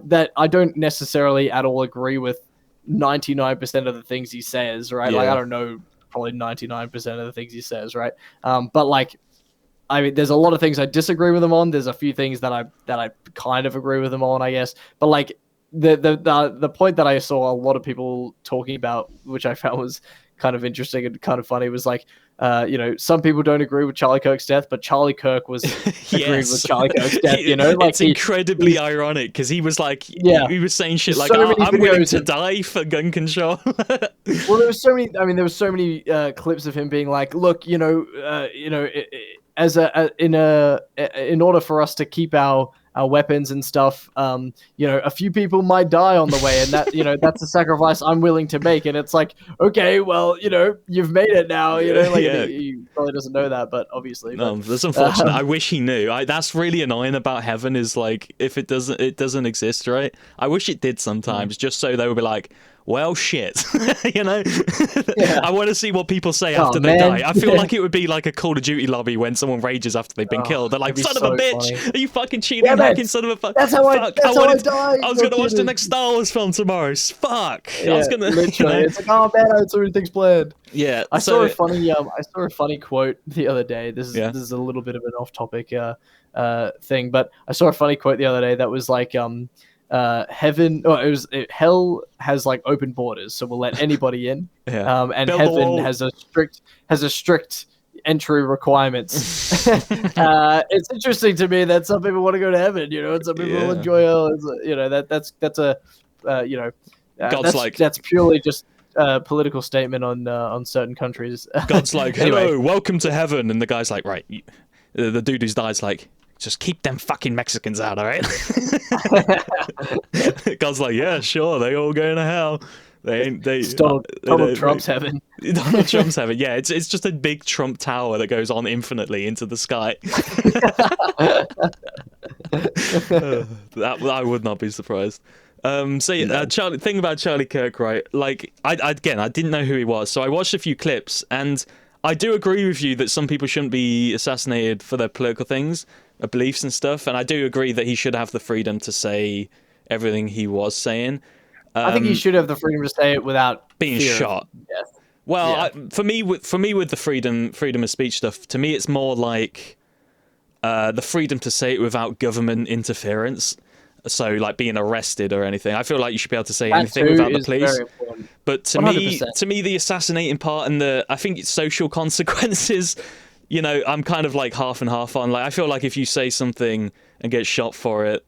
don't necessarily at all agree with 99% of the things he says, right? Yeah. Like I don't know probably 99% of the things he says, right? But like I mean, there's a lot of things I disagree with him on. There's a few things that I kind of agree with him on, I guess. But like. The point that I saw a lot of people talking about, which I found was kind of interesting and kind of funny, was like, some people don't agree with Charlie Kirk's death, but Charlie Kirk was agreeing with Charlie Kirk's death. Like it's incredibly ironic because he was like, he was saying shit like, "I'm willing to die for gun control." Well, there was so many. I mean, there was so many clips of him being like, "Look, in order for us to keep our weapons and stuff, a few people might die on the way, and that, that's a sacrifice I'm willing to make." And it's like, okay, well, you've made it now, he probably doesn't know that, but obviously. No, that's unfortunate. I wish he knew. That's really annoying about heaven is like, if it doesn't exist, right? I wish it did sometimes, just so they would be like, well, shit, I want to see what people say after they die. I feel like it would be like a Call of Duty lobby when someone rages after they've been killed. They're like, son of a bitch, funny. Are you fucking cheating, hacking son of a fuck? That's how I died. I was going to watch the next Star Wars film tomorrow. Fuck. Yeah, I was going to... Literally. It's like, oh man, I had so many things planned. Yeah. I saw a funny quote the other day. This is a little bit of an off-topic thing, but I saw a funny quote the other day that was like, heaven, hell has like open borders, so we'll let anybody in. And Build heaven has a strict entry requirements. It's interesting to me that some people want to go to heaven, and some people will enjoy hell. That's a that's purely just a political statement on certain countries. God's like, hello, welcome to heaven, and the guy's like, right, the dude who's died's like, just keep them fucking Mexicans out, all right? God's like, yeah, sure, they all going to hell. Donald Trump's heaven. Donald Trump's heaven. Yeah, it's just a big Trump tower that goes on infinitely into the sky. I would not be surprised. Charlie, thing about Charlie Kirk, right? Like, I didn't know who he was, so I watched a few clips, and I do agree with you that some people shouldn't be assassinated for their political things, beliefs and stuff, and I do agree that he should have the freedom to say everything he was saying. I think he should have the freedom to say it without being shot. Well, for me, with the freedom of speech stuff, to me it's more like the freedom to say it without government interference. So, like being arrested or anything. I feel like you should be able to say anything without the police. But to 100%. me, the assassinating part and I think it's social consequences. I'm kind of like half and half on. Like, I feel like if you say something and get shot for it,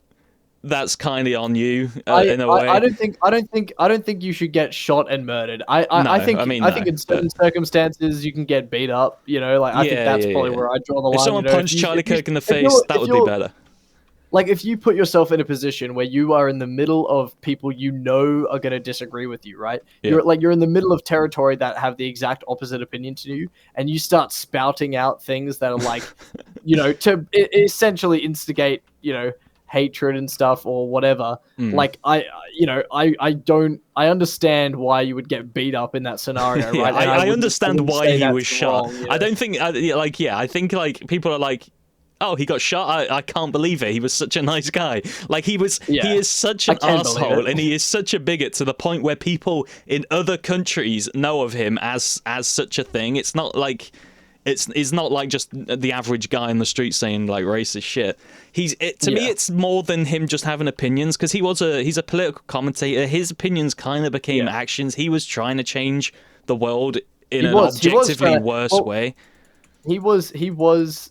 that's kind of on you in a way. I don't think you should get shot and murdered. I think in certain circumstances you can get beat up. I think that's probably where I draw the line. If someone punched Charlie Kirk in the face, that would be better. Like, if you put yourself in a position where you are in the middle of people are going to disagree with you, right? Yeah. You're in the middle of territory that have the exact opposite opinion to you, and you start spouting out things that are like, to essentially instigate, hatred and stuff or whatever. Like, I understand why you would get beat up in that scenario, right? I understand why he was shot. Wrong, I don't think, I think like people are like, oh, he got shot? I can't believe it. He was such a nice guy. Like, he is such an asshole, and he is such a bigot to the point where people in other countries know of him as such a thing. It's not like it's not like just the average guy in the street saying like racist shit. To me, it's more than him just having opinions, because he's a political commentator. His opinions kind of became actions. He was trying to change the world in an objectively worse way. He was. He was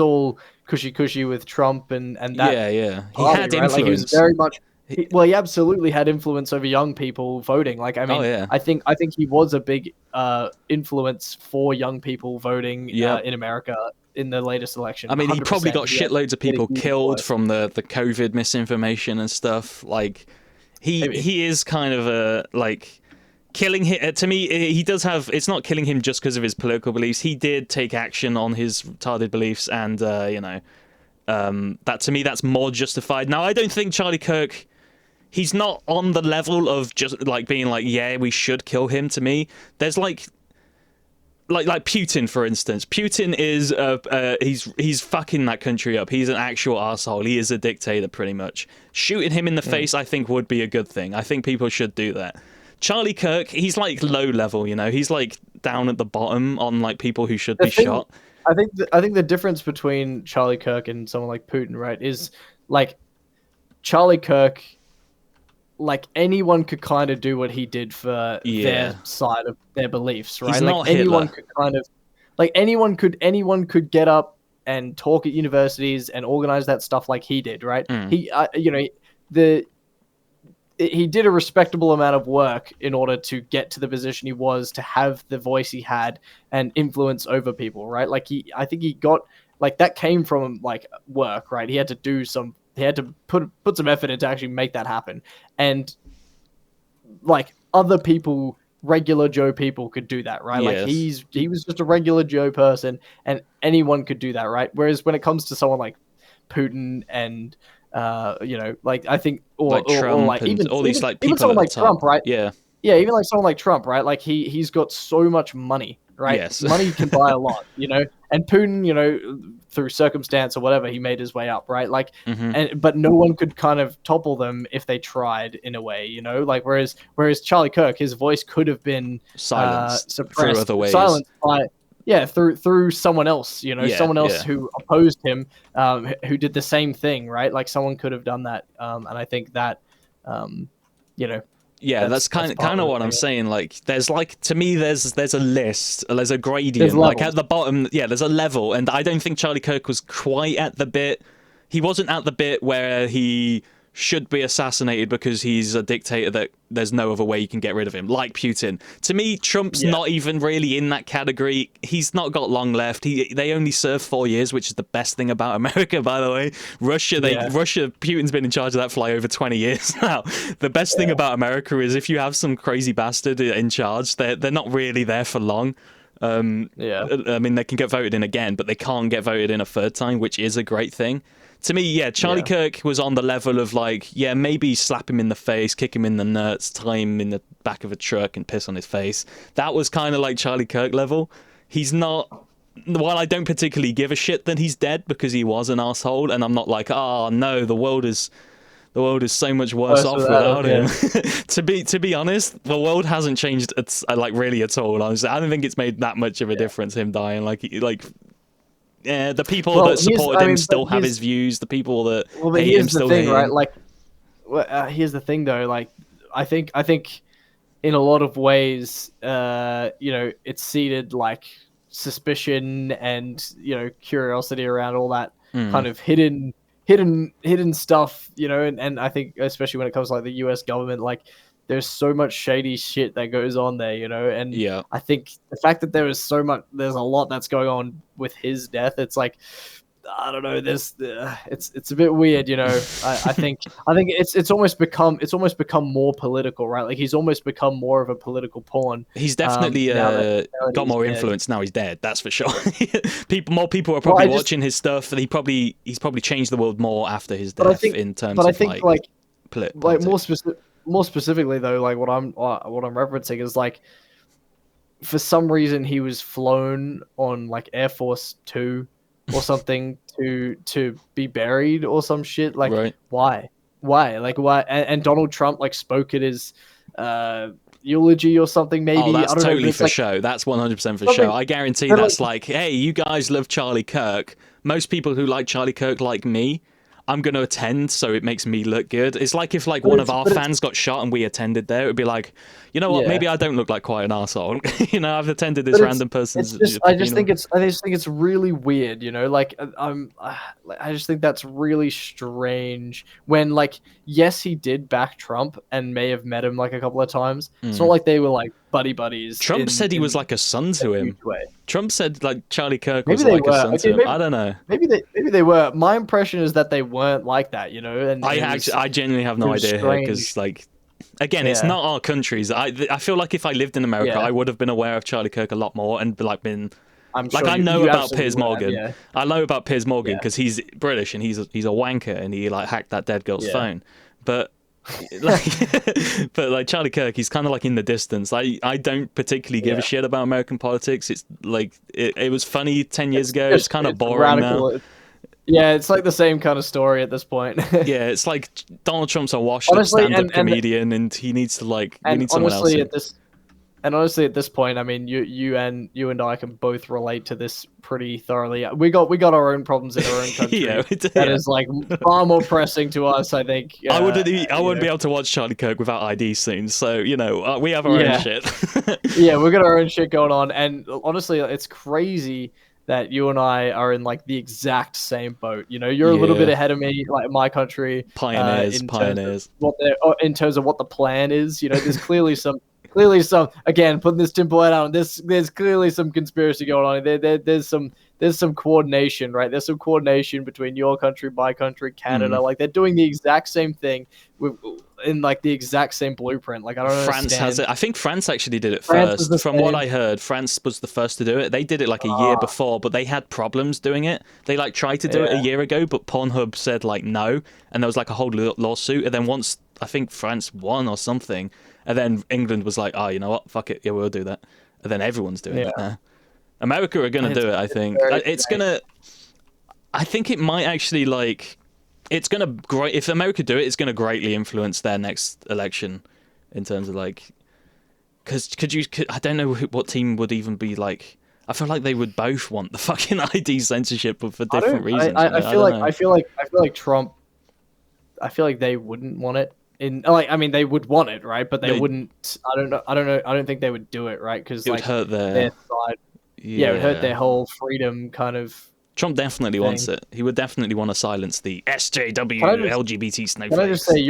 all cushy with Trump and that. Yeah. He party, had right? influence. Like, he was very much. He absolutely had influence over young people voting. Like, I mean, I think he was a big influence for young people voting in America in the latest election. I mean, he probably got shitloads of people killed from the COVID misinformation and stuff. Like, he is kind of a like. Killing him, to me, he does have. It's not killing him just because of his political beliefs. He did take action on his retarded beliefs, and that to me, that's more justified. Now, I don't think Charlie Kirk. He's not on the level of just like being like, yeah, we should kill him. To me, there's like Putin, for instance. Putin is he's fucking that country up. He's an actual arsehole. He is a dictator, pretty much. Shooting him in the face, I think, would be a good thing. I think people should do that. Charlie Kirk, he's like low level, he's like down at the bottom on like people who should be shot. I think the difference between Charlie Kirk and someone like Putin, right, is like Charlie Kirk, like anyone could kind of do what he did for their side of their beliefs, right? He's like not anyone Hitler. Could kind of like anyone could get up and talk at universities and organize that stuff like he did, right? He did a respectable amount of work in order to get to the position he was, to have the voice he had and influence over people, right? Like I think he got like that came from like work, right? He had to put some effort in to actually make that happen. And like other people, regular Joe people could do that, right? Yes. Like he was just a regular Joe person and anyone could do that, right? Whereas when it comes to someone like Putin and like I think, or Trump, or like and even all these like even people someone at like the top. Trump, right? Yeah, even like someone like Trump, right? Like he's got so much money, right? Yes. Money can buy a lot, And Putin, through circumstance or whatever, he made his way up, right? Like, but no one could kind of topple them if they tried, in a way, Like whereas Charlie Kirk, his voice could have been silenced suppressed, through other ways. silenced Yeah, through someone else, someone else Yeah. who opposed him, who did the same thing, right? Like someone could have done that, and I think that, you know, Yeah, that's kind part of of what I'm it. saying. Like, there's like, to me, there's a list, there's a gradient. There's like levels. at the bottom, yeah, there's a level, and I don't think Charlie Kirk was quite at the bit. He wasn't at the bit where he should be assassinated because he's a dictator that there's no other way you can get rid of him, like Putin. To me, Trump's not even really in that category. He's not got long left. They only serve 4 years, which is the best thing about America, by the way. Russia, Putin's been in charge of that for like over 20 years now. The best thing about America is if you have some crazy bastard in charge, they're not really there for long. I mean, they can get voted in again, but they can't get voted in a third time, which is a great thing. To me, yeah, Charlie Kirk was on the level of like, yeah, maybe slap him in the face, kick him in the nuts, tie him in the back of a truck and piss on his face. That was kind of like Charlie Kirk level. He's not... While I don't particularly give a shit that he's dead because he was an asshole, and I'm not like, oh no, the world is so much worse off without him. To be honest, the world hasn't changed like really at all. I don't think it's made that much of a difference him dying. Yeah, the people that supported him still have his views. The people that hate him still hate him. Right? Like, here's the thing, though. Like, I think in a lot of ways, it's seeded like suspicion and curiosity around all that kind of hidden stuff. And I think especially when it comes to like the U.S. government, like, there's so much shady shit that goes on there, and I think the fact that there's a lot that's going on with his death, it's like, I don't know, it's a bit weird, I think it's almost become more political, right? Like, he's almost become more of a political pawn. He's definitely got more influence now he's dead, that's for sure. More people are probably watching his stuff, and he's probably changed the world more after his death in terms of politics. More specifically, though, like what I'm referencing is like, for some reason he was flown on like Air Force 2 or something to be buried or some shit. Like, why? Like, why? And Donald Trump like spoke at his eulogy or something. Maybe. Oh, that's I don't totally know, for show. That's 100% for show. I guarantee that's like, hey, you guys love Charlie Kirk. Most people who like Charlie Kirk like me. I'm going to attend, so it makes me look good. It's like if like one of our fans got shot and we attended there, it would be like, you know what? Maybe I don't look like quite an arsehole. I've attended this random person's. I just think it's really weird. Like, I just think that's really strange. When, like, yes, he did back Trump and may have met him like a couple of times. It's not like they were like buddies. Trump said he was like a son to him. Trump said like Charlie Kirk was like a son to him. I don't know. Maybe they were. My impression is that they weren't like that. And I genuinely have no idea here, because like, again, it's not our countries. I feel like if I lived in America, I would have been aware of Charlie Kirk a lot more and like been. I know about Piers Morgan. I know about Piers Morgan because he's British and he's a wanker and he like hacked that dead girl's phone. But like Charlie Kirk, he's kind of like in the distance. I don't particularly give a shit about American politics. It's like it was funny 10 years ago. It's kind of boring now. Yeah, it's like the same kind of story at this point. Yeah, it's like Donald Trump's a washed-up stand-up comedian, and he needs to we need someone else. Honestly, at this point, I mean, you and I can both relate to this pretty thoroughly. We got our own problems in our own country. That is like far more pressing to us, I think. I wouldn't be able to watch Charlie Kirk without ID soon. So we have our own shit. Yeah, we got our own shit going on, and honestly, it's crazy that you and I are in like the exact same boat. You're a little bit ahead of me, like my country. Pioneers. In terms of what the plan is, there's clearly some. Again, putting this tinfoil hat on. There's clearly some conspiracy going on. There's some coordination, right? There's some coordination between your country, my country, Canada. Like, they're doing the exact same thing in like the exact same blueprint. Like, I don't understand. France has it. I think France actually did it first. From what I heard, France was the first to do it. They did it like a year before, but they had problems doing it. They like tried to do it a year ago, but Pornhub said like no, and there was like a whole lawsuit. And then once I think France won or something. And then England was like, oh, you know what? Fuck it. Yeah, we'll do that. And then everyone's doing it now. America are going to do it, I think. It's going to... I think it might actually, like... It's going to... If America do it, it's going to greatly influence their next election in terms of, like... Because I don't know what team would even be, like... I feel like they would both want the fucking ID censorship, but for different reasons. I feel like Trump. I feel like they wouldn't want it. I mean, they would want it, right? But they wouldn't. I don't know. I don't think they would do it, right? Because like would hurt their side. Yeah, it would hurt their whole freedom kind of. Trump definitely wants it. He would definitely want to silence the SJW LGBT snowflakes. Can I just say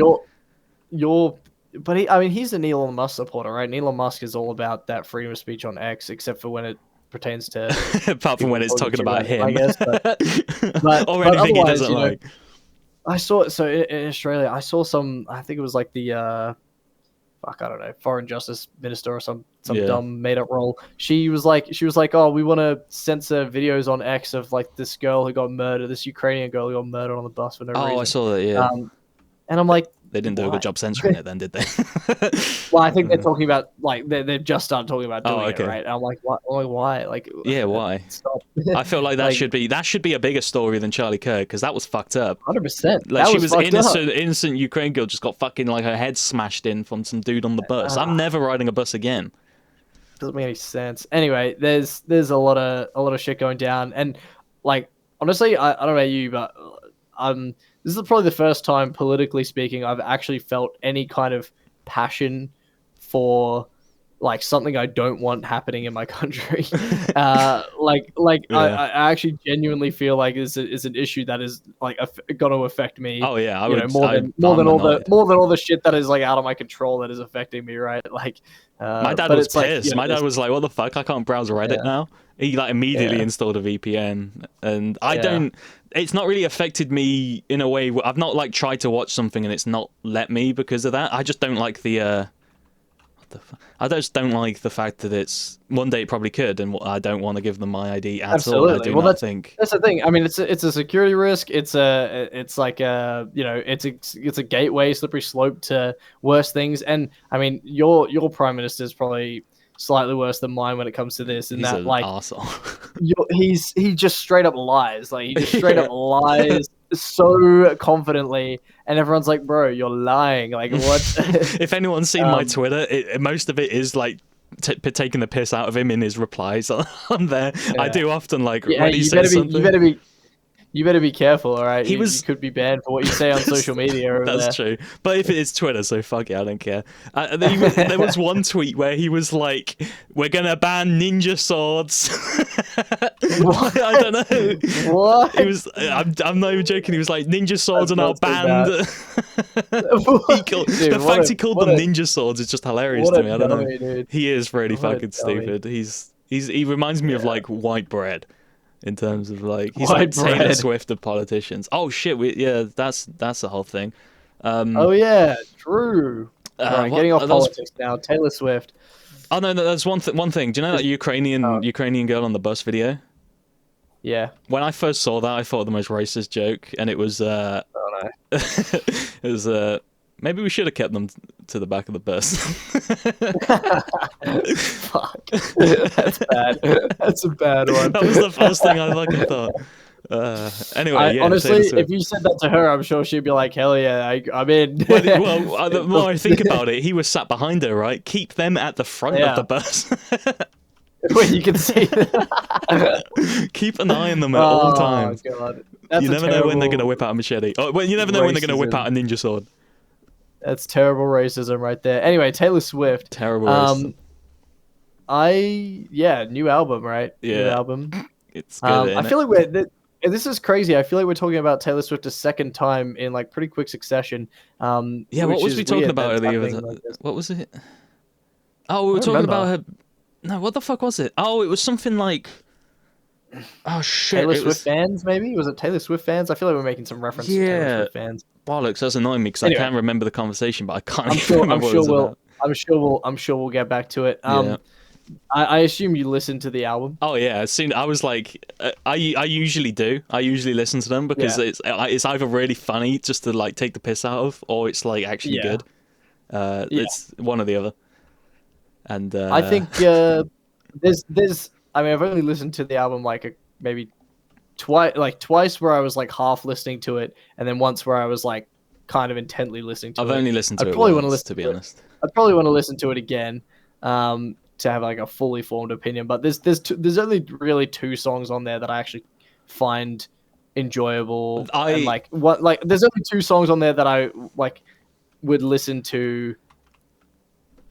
but he's an Elon Musk supporter, right? And Elon Musk is all about that freedom of speech on X, except for when it pertains to apart from when it's talking about him, I guess. But or anything he doesn't like. I saw in Australia. I saw some. I think it was like the I don't know, foreign justice minister or some dumb made up role. She was like, oh, we want to censor videos on X of like this girl who got murdered, this Ukrainian girl who got murdered on the bus for no reason. Oh, I saw that. Yeah. And I'm like, they didn't do a good job censoring it, then, did they? Well, I think they're talking about like they've just started talking about doing it, right? And I'm like, what? Why? Like, yeah, why? Stop. I feel like that should be a bigger story than Charlie Kirk, because that was fucked up. 100%. Like she was innocent Ukraine girl, just got fucking like her head smashed in from some dude on the bus. I'm never riding a bus again. Doesn't make any sense. Anyway, there's a lot of shit going down, and like honestly, I don't know about you, but this is probably the first time, politically speaking, I've actually felt any kind of passion for like something I don't want happening in my country. I actually genuinely feel like is an issue that is like going to affect me. Oh yeah, more than all the shit that is like out of my control that is affecting me, right? Like my dad was pissed. Like, my dad was like, "What the fuck? I can't browse Reddit now." He like immediately installed a VPN, and I don't. It's not really affected me in a way. I've not like tried to watch something and it's not let me because of that. I just don't like the. I just don't like the fact that it's one day it probably could, and I don't want to give them my ID at all. I do not think that's the thing. I mean, it's a security risk. It's like a it's a gateway, slippery slope to worse things. And I mean, your prime minister is probably slightly worse than mine when it comes to this. And he's that like arsehole. he just straight up lies. Like he just straight up lies so confidently, and everyone's like, bro, you're lying. Like what? If anyone's seen my Twitter, most of it is like taking the piss out of him in his replies on there. I do often like when he says something. You better be careful, all right? You could be banned for what you say on social media. That's true. But if it is Twitter, so fuck it, I don't care. There was one tweet where he was like, "We're gonna ban ninja swords." I don't know. What? He was. I'm not even joking. He was like, "Ninja swords are not banned." The fact he called them ninja swords is just hilarious to me. I don't know. Dude. He is really fucking stupid. He reminds me of like white bread. In terms of like, he's like Taylor Swift of politicians. Oh shit, that's the whole thing. Oh yeah, true. Right, getting off politics now. Taylor Swift. Oh no, there's one thing. Do you know that Ukrainian girl on the bus video? Yeah. When I first saw that, I thought the most racist joke, and it was oh no. It was maybe we should have kept them to the back of the bus. Fuck. That's bad. That's a bad one. That was the first thing I fucking thought. Anyway, honestly, if you said that to her, I'm sure she'd be like, hell yeah, I'm in. Well, the more I think about it, he was sat behind her, right? Keep them at the front of the bus. Where you can see Keep an eye on them at all times. God. You never know when they're going to whip out a machete. Oh, well, you never know when they're going to whip out a ninja sword. That's terrible racism right there. Anyway, Taylor Swift. Terrible racism. New album, right? Yeah. New album. It's good, I feel like this is crazy. I feel like we're talking about Taylor Swift a second time in like pretty quick succession. What was we talking about earlier? What was it? Oh, we were talking about her. No, what the fuck was it? Oh, it was something like. Oh shit! Taylor Swift fans, maybe? Was it Taylor Swift fans? I feel like we're making some reference to Taylor Swift fans. Bollocks, that's annoying me because I can't remember the conversation, but I can't remember what it was about. I'm sure we'll get back to it. I assume you listened to the album. Oh yeah, I was like, I usually do. I usually listen to them because it's either really funny just to like take the piss out of, or it's like actually good. It's one or the other. And I think there's. I mean, I've only listened to the album like maybe twice where I was like half listening to it, and then once where I was like kind of intently listening to it. I've only listened to it once, to be honest. I'd probably want to listen to it again, have like a fully formed opinion. But there's only really 2 songs on there that I actually find enjoyable. And like there's only 2 songs on there that I like would listen to.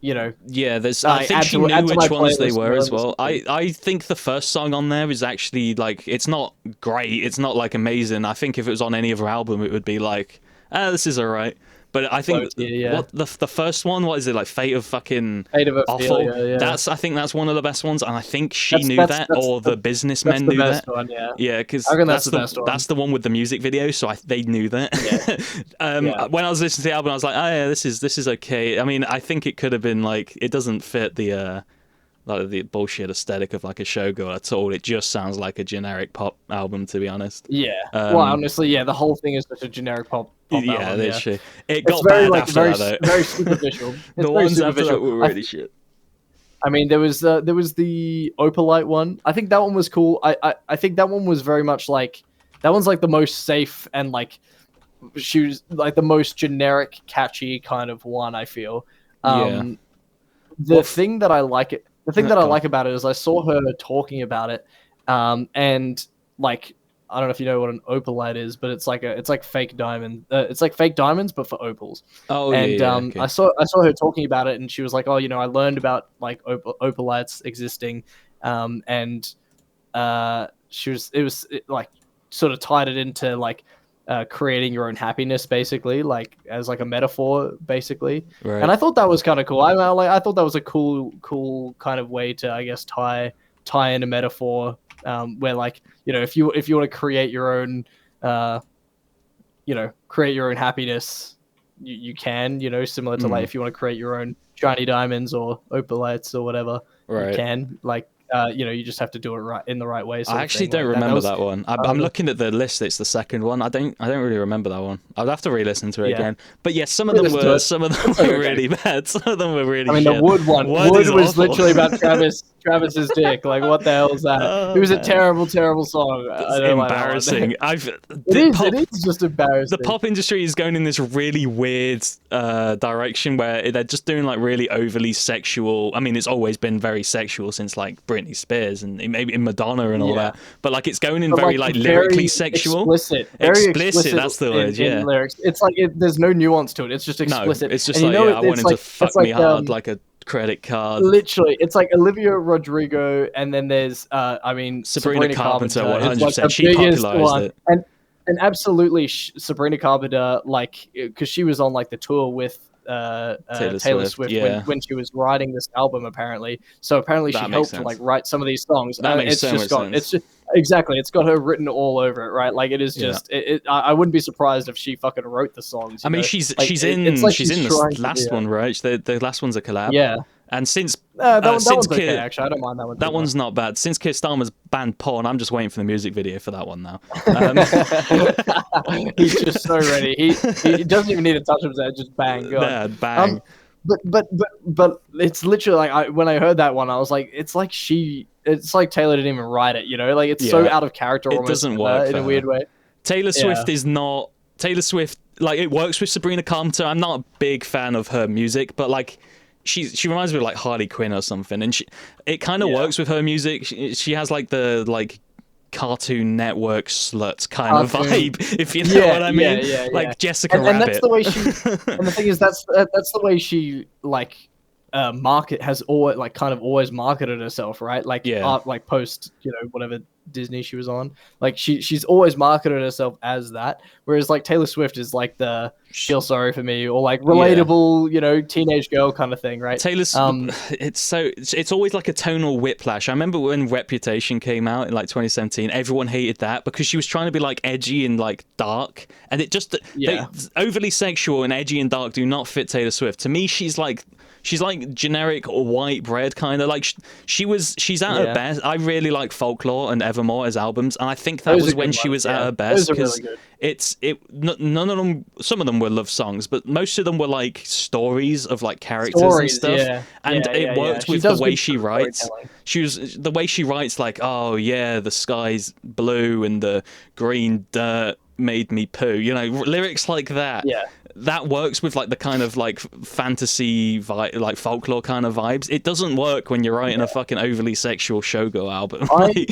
You know, yeah. There's. I think she knew which ones they were as well. I think the first song on there is actually like it's not great. It's not like amazing. I think if it was on any other album, it would be like, this is alright. But I think what the first one, what is it like? Fate of Awful. Yeah. I think that's one of the best ones, and I think she knew that, or the businessmen knew that. One, yeah, because that's the best one. That's the one with the music video, so they knew that. Yeah. When I was listening to the album, I was like, oh yeah, this is okay. I mean, I think it could have been like it doesn't fit the bullshit aesthetic of like a showgirl at all. It just sounds like a generic pop album, to be honest. Yeah. Well, honestly, the whole thing is just a generic pop album. Literally. It got bad after that, though. Very superficial. The ones after that were really shit. I mean, there was the Opalite one. I think that one was cool. I think that one was very much like that one's like the most safe and like she was like the most generic, catchy kind of one. I feel. The thing that I like about it is I saw her talking about it, and like I don't know if you know what an opalite is, but it's like fake diamond. It's like fake diamonds, but for opals. Oh, and okay. I saw her talking about it, and she was like, "Oh, I learned about like opalites existing," and it was like sort of tied it into like creating your own happiness, basically, like as like a metaphor, basically. Right. And I thought that was kind of cool. I thought that was a cool kind of way to, I guess, tie in a metaphor, where like if you want to create your own, create your own happiness, you can, similar to like if you want to create your own shiny diamonds or opalites or whatever, you can like. You just have to do it right in the right way. I actually don't remember that one. I'm looking at the list. It's the second one. I don't really remember that one. I'd have to re-listen to it again. But yeah, some of them were really bad. Some of them were really. I mean, shit. the Wood one. Wood was literally about Travis's dick. Like, what the hell is that? It was a terrible song. It's embarrassing. It is just embarrassing. The pop industry is going in this really weird direction where they're just doing like really overly sexual. I mean, it's always been very sexual since like Britney Spears and maybe in Madonna and all that. But like it's going in very lyrically sexual. Explicit. That's the word. In lyrics. It's like there's no nuance to it. It's just explicit. No, it's just I want him to fuck me hard like a credit card. Literally, it's like Olivia Rodrigo, and then there's Sabrina Carpenter 100%. She popularized it. And absolutely Sabrina Carpenter, like, because she was on like the tour with Taylor Swift when she was writing this album, apparently. So apparently she helped to like write some of these songs. That makes so much sense. It's just exactly. It's got her written all over it, right? Like it is just. I wouldn't be surprised if she fucking wrote the songs. I mean, she's in the last one, right? The last one's a collab. Yeah. And since that one's okay, actually, I don't mind that one. That one's not bad. Since Keir Starmer's banned porn, I'm just waiting for the music video for that one now. He's just so ready. He doesn't even need to touch him. Just bang. Yeah, bang. But it's literally like when I heard that one, I was like, it's like Taylor didn't even write it. Like it's so out of character. It doesn't work in a weird way. Taylor Swift is not Taylor Swift. Like it works with Sabrina Carpenter. I'm not a big fan of her music, but like. She reminds me of like Harley Quinn or something, and it kind of works with her music. She has like the Cartoon Network slut kind of vibe, if you know what I mean. Like Jessica Rabbit. And that's the way she. And the thing is, that's the way she like always marketed herself, right? Like like post whatever Disney she was on, like she's always marketed herself as that, whereas like Taylor Swift is like the feel sorry for me or like relatable teenage girl kind of thing, right? Taylor's it's always like a tonal whiplash. I remember when Reputation came out in like 2017, everyone hated that because she was trying to be like edgy and like dark, and it just overly sexual and edgy and dark do not fit Taylor Swift. To me, she's like generic white bread kind of like she's at her best. I really like Folklore and Evermore as albums, and I think that was when she was at her best because none of them, some of them were love songs, but most of them were like stories of like characters and stuff. It worked with the way she writes. The way she writes, like, oh yeah, the sky's blue and the green dirt made me poo, lyrics like that. that works with like the kind of like fantasy like folklore kind of vibes. It doesn't work when you're writing a fucking overly sexual showgirl album. I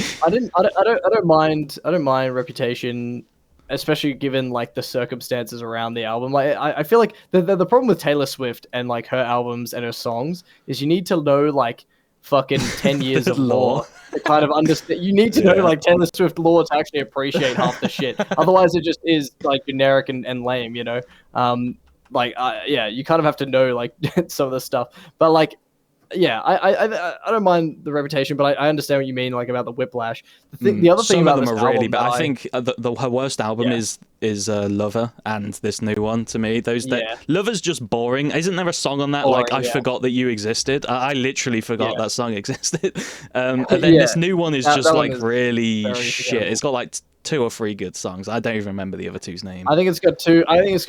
don't mind Reputation, especially given like the circumstances around the album. Like I feel like the problem with Taylor Swift and like her albums and her songs is you need to know like fucking 10 years of lore to kind of understand. You need to know like Taylor Swift lore to actually appreciate half the shit. Otherwise it just is like generic and lame, you know. You kind of have to know like some of the stuff, but like I don't mind the Reputation, but I understand what you mean, like about the whiplash. The other thing some about of them this are really album, bad. I think her worst album is Lover, and this new one to me. Lover's just boring. Isn't there a song on that like I forgot that you existed? I literally forgot that song existed. And then this new one is just like really shit. It's got like 2 or 3 good songs. I don't even remember the other two's name. I think it's got 2. I think it's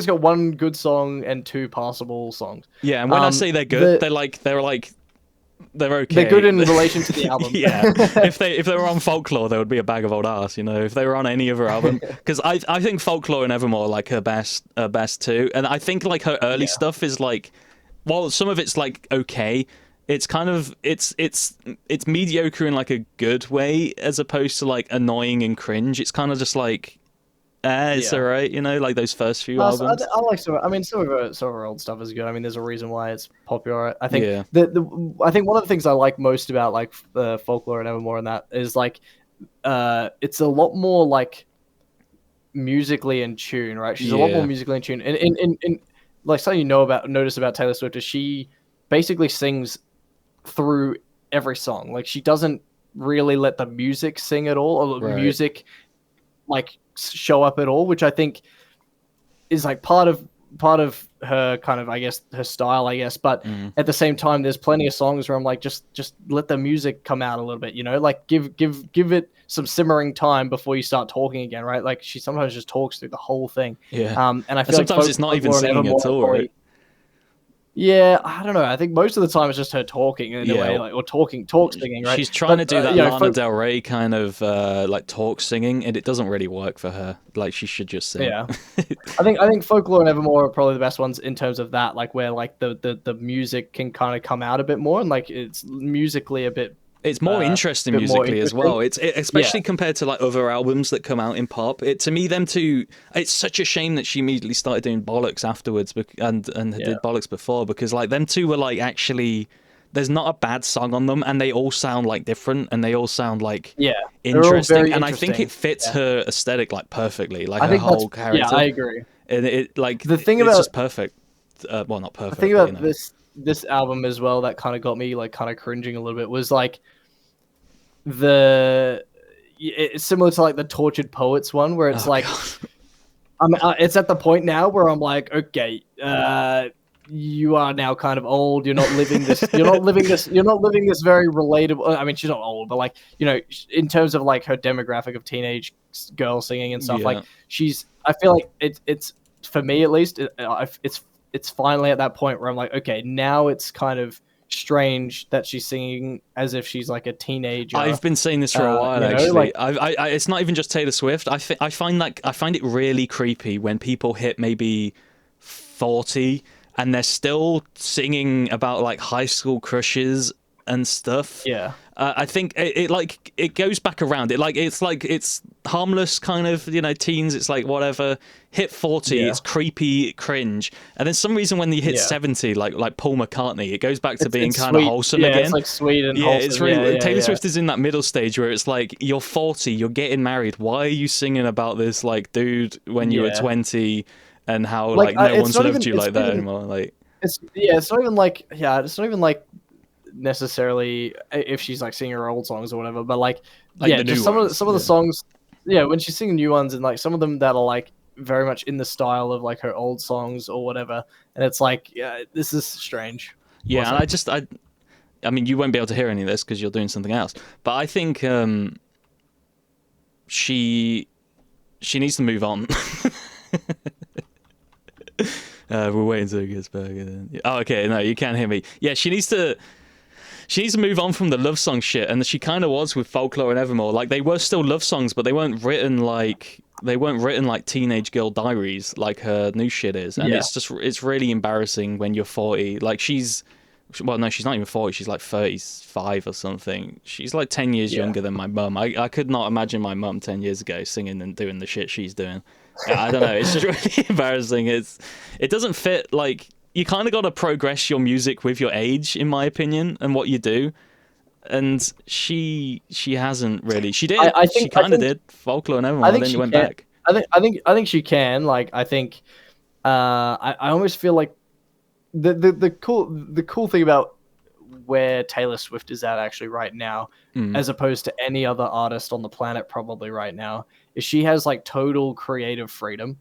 got 1 good song and 2 passable songs. Yeah, and when I say they're good, they're okay. They're good in relation to the album. Yeah, if they were on Folklore, they would be a bag of old ass. You know, if they were on any other album, because I think Folklore and Evermore are like her best too, and I think like her early stuff is like, well, some of it's like okay. It's kind of it's mediocre in like a good way as opposed to like annoying and cringe. It's kind of just like. It's alright, you know, like those first few albums. I like some. I mean, some of her old stuff is good. I mean, there's a reason why it's popular. I think I think one of the things I like most about like the Folklore and Evermore and that is like, it's a lot more like musically in tune, right? She's a lot more musically in tune. And in like something notice about Taylor Swift is she basically sings through every song. Like she doesn't really let the music sing at all, or music like show up at all, which I think is like part of her kind of, I guess, her style, I guess. But at the same time, there's plenty of songs where I'm like, just let the music come out a little bit, you know, like give it some simmering time before you start talking again, right? Like she sometimes just talks through the whole thing. Yeah. And I feel sometimes it's not even singing at all, right? Yeah, I don't know. I think most of the time it's just her talking in a way, like, or talk singing, right? She's trying to do that Lana Del Rey kind of like talk singing, and it doesn't really work for her. Like she should just sing. Yeah, I think Folklore and Evermore are probably the best ones in terms of that, like where like the music can kind of come out a bit more, and like it's musically a bit. It's more interesting musically as well. It's especially compared to like other albums that come out in pop. To me, them two. It's such a shame that she immediately started doing Bollocks afterwards, and did Bollocks before, because like them two were like actually. There's not a bad song on them, and they all sound like different, and they all sound like interesting. And I think it fits her aesthetic like perfectly, like her whole character. Yeah, I agree. And it like the thing it's about just perfect. Well, not perfect. The thing about this album as well that kind of got me like kind of cringing a little bit was like it's similar to like the Tortured Poets one, where it's it's at the point now where I'm like, okay, you are now kind of old. You're not living this. You're not living this. You're not living this very relatable. I mean, she's not old, but like, you know, in terms of like her demographic of teenage girl singing and stuff, like I feel like it's for me at least, it's finally at that point where I'm like, okay, now it's kind of strange that she's singing as if she's like a teenager. I've been saying this for a while, actually. It's not even just Taylor Swift. I find it really creepy when people hit maybe 40 and they're still singing about like high school crushes and stuff. Yeah. I think it goes back around. It's harmless kind of, you know, teens. It's like whatever. Hit 40, it's creepy, cringe, and then some reason when you hit 70, like Paul McCartney, it goes back to being kind of wholesome again. It's like sweet and wholesome. It's really Taylor Swift is in that middle stage where it's like you're 40, you're getting married. Why are you singing about this like dude when you were 20 and how like no one's loved you like that anymore? Like it's not even like necessarily if she's like singing her old songs or whatever, but like just some of the songs, when she's singing new ones, and like some of them that are like very much in the style of like her old songs or whatever, and it's like this is strange. And I mean, you won't be able to hear any of this because you're doing something else, but I think she needs to move on. We're waiting until it gets back. Oh, okay, no, you can't hear me. Yeah, she needs to move on from the love song shit, and she kind of was with Folklore and Evermore. Like, they were still love songs, but they weren't written like they weren't written like teenage girl diaries like her new shit is, and it's really embarrassing when you're 40. Like well, no, she's not even 40. She's like 35 or something. She's like 10 years younger than my mum. I could not imagine my mum 10 years ago singing and doing the shit she's doing. I don't know. It's just really embarrassing. It doesn't fit. Like, you kind of got to progress your music with your age, in my opinion, and what you do. And she hasn't really. She did. She kind of did folklore and everyone. Then you went back. I think she can. Like, I think. I almost feel like the cool thing about where Taylor Swift is at actually right now, as opposed to any other artist on the planet probably right now, is she has like total creative freedom.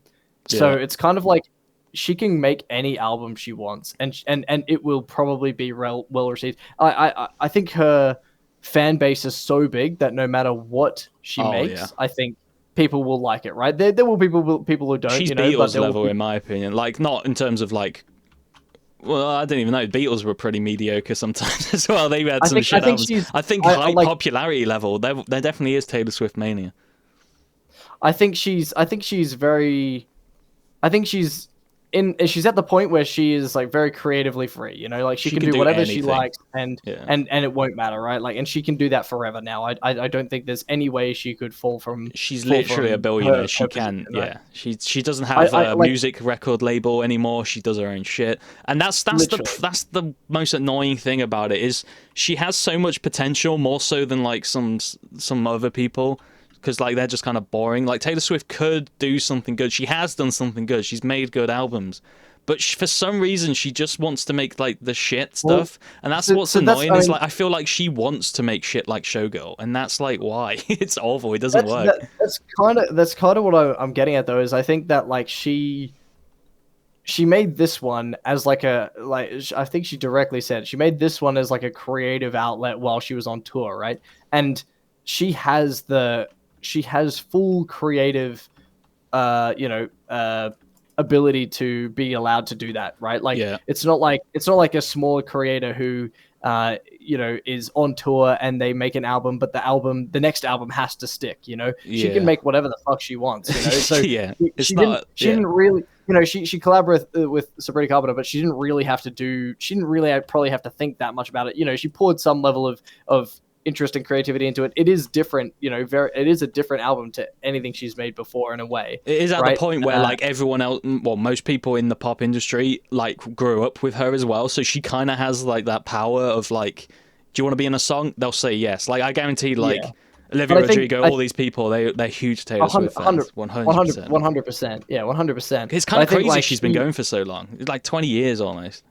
So it's kind of like she can make any album she wants, and it will probably be well received. I think her fan base is so big that no matter what she makes, I think people will like it. Right? There will be people who don't. She's Beatles level, in my opinion. Like, not in terms of like. Well, I don't even know. Beatles were pretty mediocre sometimes as well. They had some shit albums. I think high popularity level, there definitely is Taylor Swift mania. I think she's at the point where she is like very creatively free, you know, like she can do whatever anything. She likes and it won't matter, right? Like, and she can do that forever now. I don't think there's any way she could fall from. Literally a billionaire. She can, right? She doesn't have a music record label anymore. She does her own shit, and that's the most annoying thing about it is she has so much potential, more so than like some other people. Because like they're just kind of boring. Like, Taylor Swift could do something good. She has done something good. She's made good albums, but for some reason she just wants to make like the shit stuff, and that's what's annoying. Is like I feel like she wants to make shit like Showgirl, and that's like why it's awful. It doesn't work. That's kind of what I'm getting at though. Is I think that like she made this one as I think she directly said she made this one as like a creative outlet while she was on tour, right? And she has full creative, ability to be allowed to do that, right? Like, it's not like a smaller creator who, is on tour and they make an album, but the next album has to stick. You know, she can make whatever the fuck she wants. You know, so she didn't really. You know, she collaborated with Sabrina Carpenter, but she didn't really probably have to think that much about it. You know, she poured some level of interest and creativity into it. It is different, it is a different album to anything she's made before in a way. It is at the point where like everyone else, well, most people in the pop industry like grew up with her as well, so she kind of has like that power of like, do you want to be in a song? They'll say yes. Like, I guarantee like Olivia Rodrigo, all these people, they're huge Taylor Swift fans. 100%. 100%. Yeah, 100%. It's kind of crazy she's been going for so long. It's like 20 years almost.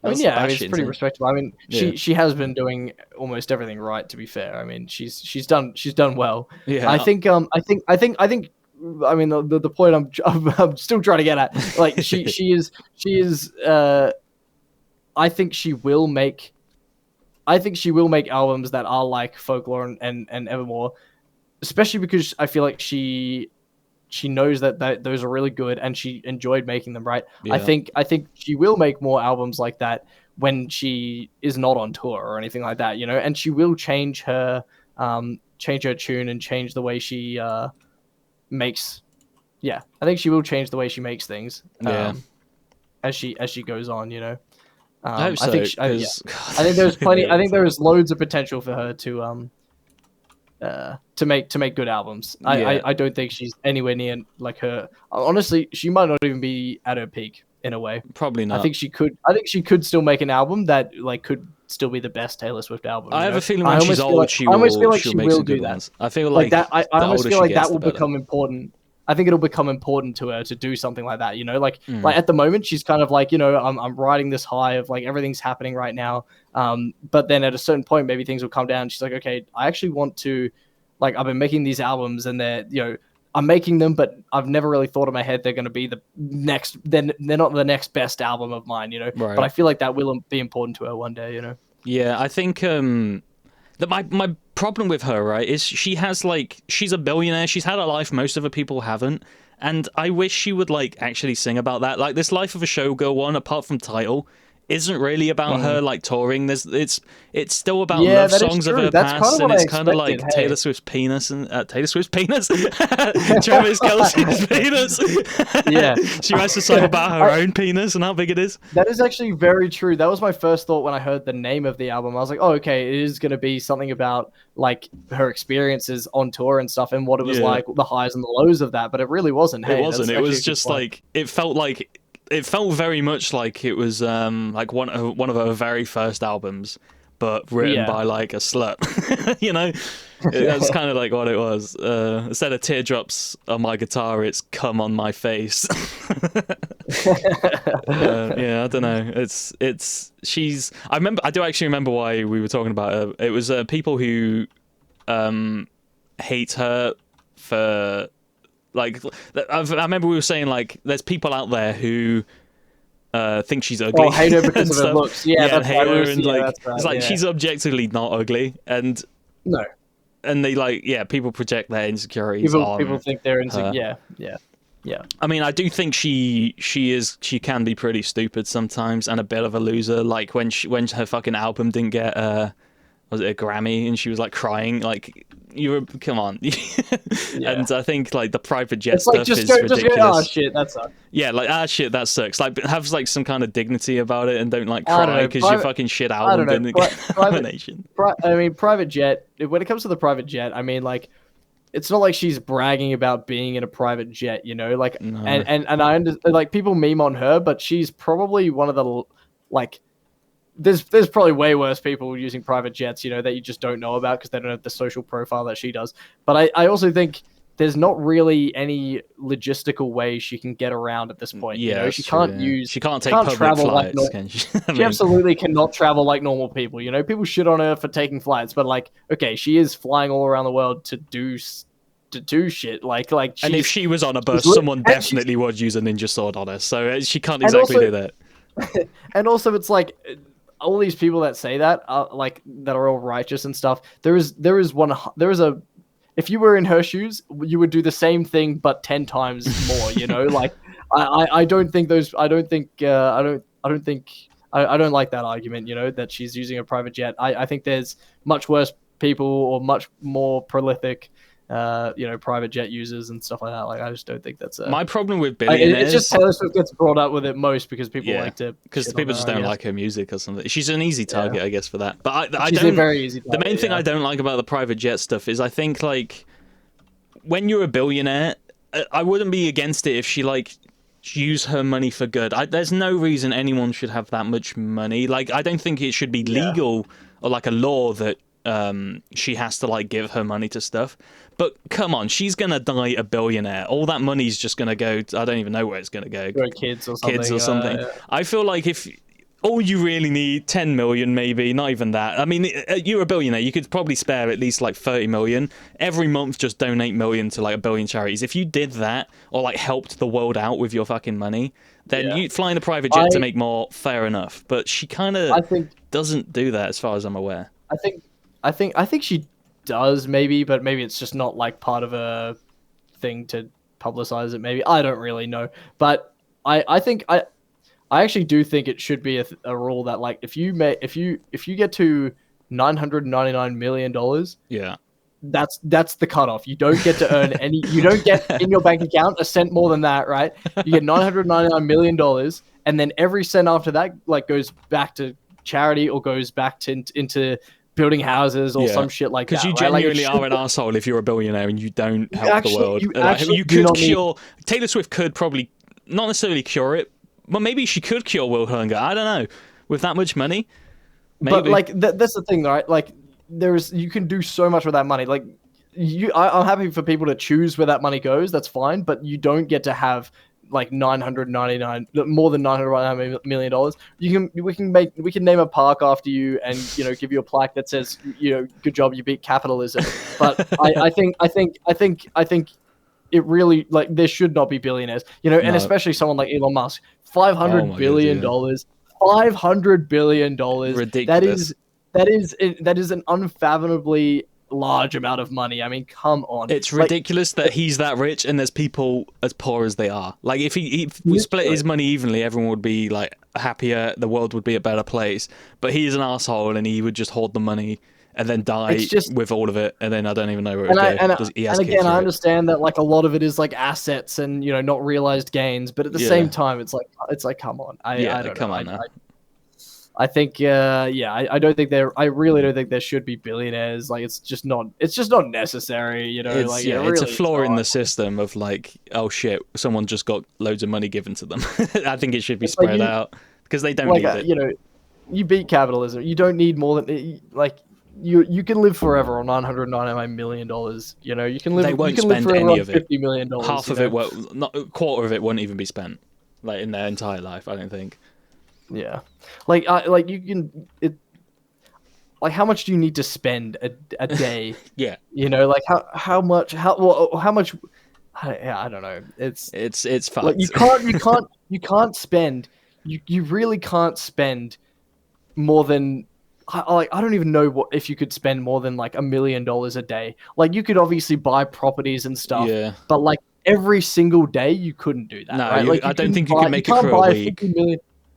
It's pretty respectable. I mean, she has been doing almost everything right. To be fair, I mean, she's done well. Yeah. I think. I mean, the point I'm still trying to get at, like, she is. I think she will make albums that are like Folklore and Evermore, especially because I feel like she knows that those are really good and she enjoyed making them, right? Yeah. I think she will make more albums like that when she is not on tour or anything like that, and she will change her tune and change the way she makes. Yeah, I think she will change the way she makes things. As she goes on, I hope so, I think there's plenty. I think there is loads of potential for her to make good albums. I don't think she's anywhere near like her. Honestly, she might not even be at her peak in a way. Probably not. I think she could still make an album that like could still be the best Taylor Swift album. I have a feeling when she's old, she'll make some good ones. I feel like that. I almost feel like that will become important. I think it'll become important to her to do something like that, like at the moment she's kind of like, I'm riding this high of like everything's happening right now. But then at a certain point, maybe things will come down. She's like, okay, I actually want to, like, I've been making these albums and they're, I'm making them, but I've never really thought in my head they're going to be the next, they're not the next best album of mine, Right. But I feel like that will be important to her one day, Yeah, I think that my problem with her, right, is she's a billionaire. She's had a life most other people haven't. And I wish she would, like, actually sing about that. Like, this Life of a Showgirl one, apart from title, isn't really about her like touring. It's still about Yeah, love that is songs of true. her That's past, kind of and what I it's kind of like expected, hey. Taylor Swift's penis and Travis Kelce's penis. Yeah. She writes a song about her own penis and how big it is. That is actually very true. That was my first thought when I heard the name of the album. I was like, oh, okay, it is going to be something about like her experiences on tour and stuff and what it was like, the highs and the lows of that. But it really wasn't. Hey, it wasn't. It was just like, it felt very much like it was like one of her very first albums, but written by like a slut. You know, that's kind of like what it was. Instead of teardrops on my guitar, it's come on my face. Yeah, I don't know. I do actually remember why we were talking about her. It was people who hate her for like. I remember we were saying like there's people out there who think she's ugly. Oh, hate her because of her looks. Yeah, that's hate her, and right, it's like she's objectively not ugly, and no. And they people project their insecurities on people think they're insecure. Yeah. I mean, I do think she can be pretty stupid sometimes and a bit of a loser. Like when her fucking album didn't get was it a Grammy, and she was like crying, like come on. And I think like the private jet stuff is ridiculous. Just go, oh shit, that sucks. Yeah, like shit, that sucks. Like have like some kind of dignity about it and don't like cry because your fucking shit album didn't get nomination. I mean, private jet. When it comes to the private jet, I mean, like, it's not like she's bragging about being in a private jet, you know. Like, no. and I understand, like, people meme on her, but she's probably one of the like. There's probably way worse people using private jets, you know, that you just don't know about because they don't have the social profile that she does. But I also think there's not really any logistical way she can get around at this point. Yeah, you know, she can't take public flights. She absolutely cannot travel like normal people. You know, people shit on her for taking flights, but like, okay, she is flying all around the world to do shit. Like. And if she was on a bus, someone definitely would use a ninja sword on her. So she can't exactly do that. And also, it's like, all these people that say that are like that are all righteous and stuff. If you were in her shoes, you would do the same thing but 10 times more. You know, like I don't like that argument. You know, that she's using a private jet. I think there's much worse people or much more prolific. You know, private jet users and stuff like that. Like, I just don't think that's my problem with billionaires. It's just Taylor Swift gets brought up with it most because people like to, because people just don't like her music or something. She's an easy target, I guess, for that. But she's a very easy target, the main thing I don't like about the private jet stuff is I think like when you're a billionaire, I wouldn't be against it if she like use her money for good. There's no reason anyone should have that much money. Like, I don't think it should be legal or like a law that she has to like give her money to stuff. But come on, she's gonna die a billionaire. All that money's just gonna go. I don't even know where it's gonna go. Kids or something. I feel like if all you really need 10 million, maybe not even that. I mean, you're a billionaire. You could probably spare at least like 30 million every month. Just donate million to like a billion charities. If you did that or like helped the world out with your fucking money, then you flying a private jet to make more. Fair enough. But she kind of doesn't do that, as far as I'm aware. I think she does, maybe, but maybe it's just not like part of a thing to publicize it. Maybe, I don't really know, but I actually do think it should be a rule that like if you get to $999 million, that's the cutoff. You don't get to earn any. You don't get in your bank account a cent more than that, right? You get $999 million, and then every cent after that like goes back to charity or goes back to into building houses or some shit like that. Because you genuinely are an asshole if you're a billionaire and you don't help the world. You could cure. Taylor Swift could probably not necessarily cure it, but maybe she could cure world hunger. I don't know. With that much money, maybe. But like that's the thing, right? Like you can do so much with that money. Like I'm happy for people to choose where that money goes. That's fine, but you don't get to have like more than $999 million. We can name a park after you and, you know, give you a plaque that says, you know, good job, you beat capitalism. But I think it really, like, there should not be billionaires, you know, and especially someone like Elon Musk. $500 billion. $500 billion. Ridiculous. That is an unfathomably large amount of money. I mean, come on. It's ridiculous that he's that rich and there's people as poor as they are. Like, if we split his money evenly, everyone would be like happier, the world would be a better place. But he's an asshole and he would just hoard the money and then die with all of it, and then I don't even know where it would go. And again, I understand that like a lot of it is like assets and not realized gains, but at the same time, it's like come on, I don't know. I think I don't think I really don't think there should be billionaires. Like it's just not necessary. It's a flaw in the system of like, oh shit, someone just got loads of money given to them. I think it should be spread out because they don't need it. You beat capitalism. You don't need more than You can live forever on $999 million. You can live. They won't spend any of it. $50 million. Half of it, not a quarter of it, won't even be spent, like in their entire life. I don't think. Yeah, you can. How much do you need to spend a day? Yeah. How much? How much? I don't know. It's fucked. You can't spend. You really can't spend more than. I don't even know if you could spend more than like $1 million a day. Like you could obviously buy properties and stuff, but like every single day you couldn't do that. No, right? I don't think you can make it for a week.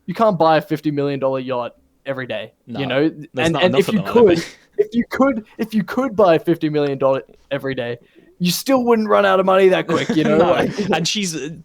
You can't buy a $50 million yacht every day. No, and if you could buy a $50 million every day, you still wouldn't run out of money that quick, No. And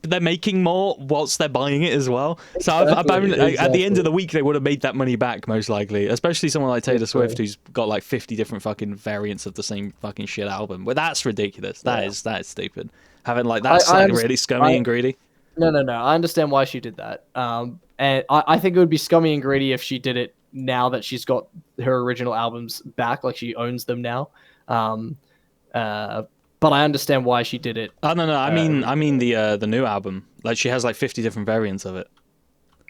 they're making more whilst they're buying it as well. So at the end of the week, they would have made that money back most likely. Especially someone like Taylor Swift, who's got like 50 different fucking variants of the same fucking shit album. But that's ridiculous. That is stupid. Having like that's really scummy and greedy. No. I understand why she did that. And I think it would be scummy and greedy if she did it now that she's got her original albums back, like she owns them now. But I understand why she did it. Oh no! I mean the new album. Like she has like 50 different variants of it.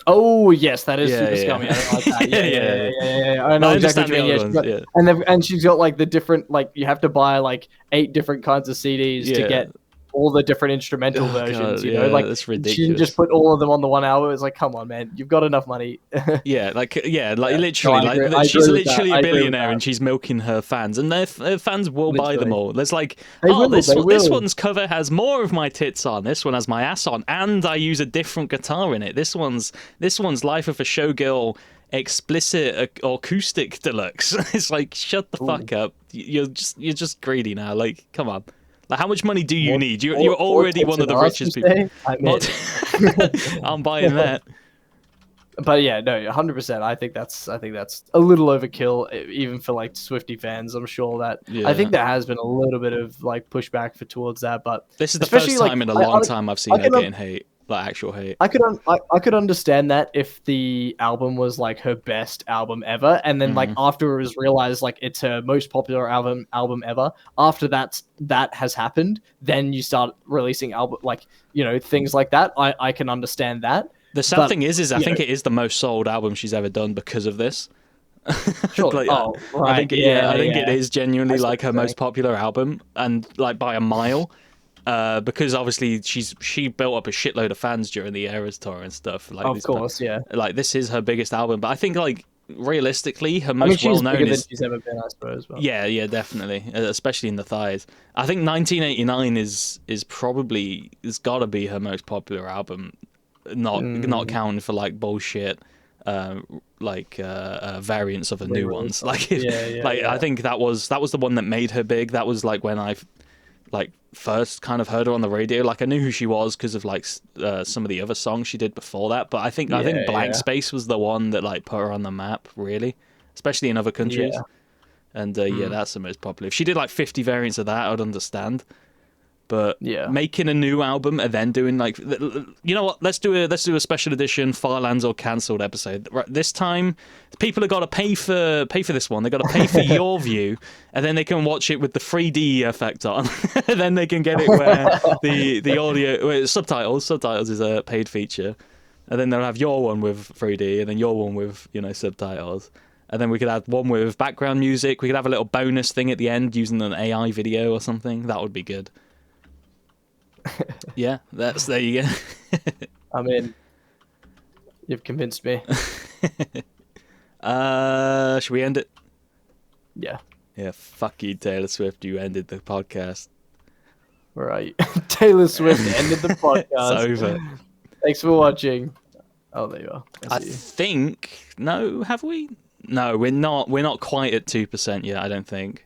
Oh yes, that is super scummy. I don't like that. Yeah. I know exactly what you mean. And she's got like the different, like you have to buy like 8 different kinds of CDs to get all the different instrumental versions. Like that's ridiculous. She just put all of them on the one album. It's like, come on, man, you've got enough money. Literally, she's literally a billionaire and she's milking her fans, and their fans will buy them all. There's like, this one's cover has more of my tits on. This one has my ass on, and I use a different guitar in it. This one's Life of a Showgirl explicit acoustic deluxe. It's like, shut the fuck up. You're just greedy now. Like, come on. Like, how much money do you need? You're already one of the richest people. I'm buying that. But yeah, no, 100%. I think that's a little overkill, even for like Swiftie fans. I'm sure that I think there has been a little bit of like pushback towards that. But this is the first time in a long time I've seen her getting hate. Like actual hate. I could understand that if the album was like her best album ever, and then like after it was realized like it's her most popular album ever. After that has happened, then you start releasing things like that. I can understand that. The sad thing is I think it is the most sold album she's ever done because of this. Sure. I think it is genuinely like her most popular album, and like by a mile. Because obviously she built up a shitload of fans during the Eras tour and stuff. Like, of course, yeah. Like this is her biggest album, but I think like realistically, her most well known is. She's ever been, I suppose. But... Yeah, definitely, especially in the thighs. I think 1989 is probably it's got to be her most popular album, not counting for like bullshit. Variants of the new ones. I think that was the one that made her big. That was like when I first kind of heard her on the radio. Like I knew who she was because of like some of the other songs she did before that, but I think Blank Space was the one that like put her on the map, really, especially in other countries. And that's the most popular. If she did like 50 variants of that, I'd understand. But making a new album and then doing like, you know what? Let's do a special edition Farlands or cancelled episode. Right, this time, people have got to pay for this one. They got to pay for your view, and then they can watch it with the 3D effect on. And then they can get it where the audio subtitles is a paid feature, and then they'll have your one with 3D, and then your one with subtitles. And then we could add one with background music. We could have a little bonus thing at the end using an AI video or something. That would be good. Yeah, there you go. I mean, you've convinced me. Should we end it? Yeah. Yeah, fuck you, Taylor Swift. You ended the podcast. Right. Taylor Swift ended the podcast. It's over. Thanks for watching. Oh, there you are. I think no, have we? No, we're not. We're not quite at 2% yet. I don't think.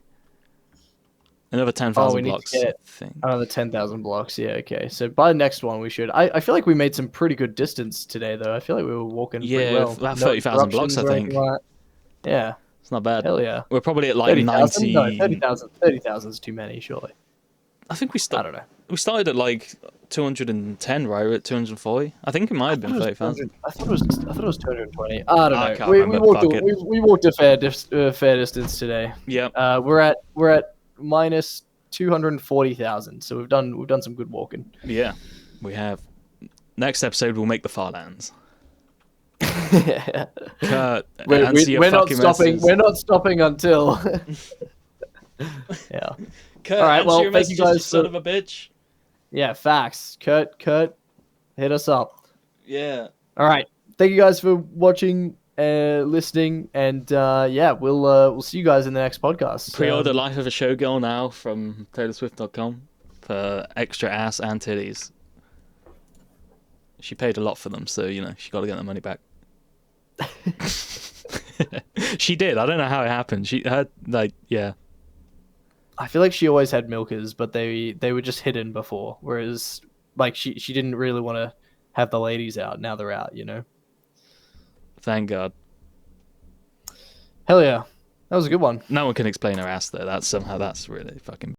Another 10,000 blocks. I think. Another 10,000 blocks. Yeah. Okay. So by the next one, we should. I feel like we made some pretty good distance today, though. I feel like we were walking pretty well. About 30,000 blocks, I think. Yeah. It's not bad. Hell yeah. We're probably at like 90. No, 30,000. 30,000 is too many, surely. I think we I don't know. We started at like 210, right? We're at 240. I think it might have been 30,000. I thought it was 220. I don't know. We walked a fair distance today. Yeah. We're at minus 240,000. So we've done some good walking. Yeah, we have. Next episode we'll make the Farlands. Kurt, we're not stopping. We're not stopping until. Yeah. Kurt, all right. Well, thank you guys. Son of a bitch. Yeah, facts. Kurt, hit us up. Yeah. All right. Thank you guys for watching, listening, and yeah, we'll see you guys in the next podcast. Pre-order Life of a Showgirl now from TaylorSwift.com for extra ass and titties. She paid a lot for them, so she got to get the money back. She did. I don't know how it happened. She had yeah. I feel like she always had milkers, but they were just hidden before. Whereas she didn't really want to have the ladies out. Now they're out, Thank God. Hell yeah, that was a good one. No one can explain her ass though. That's really fucking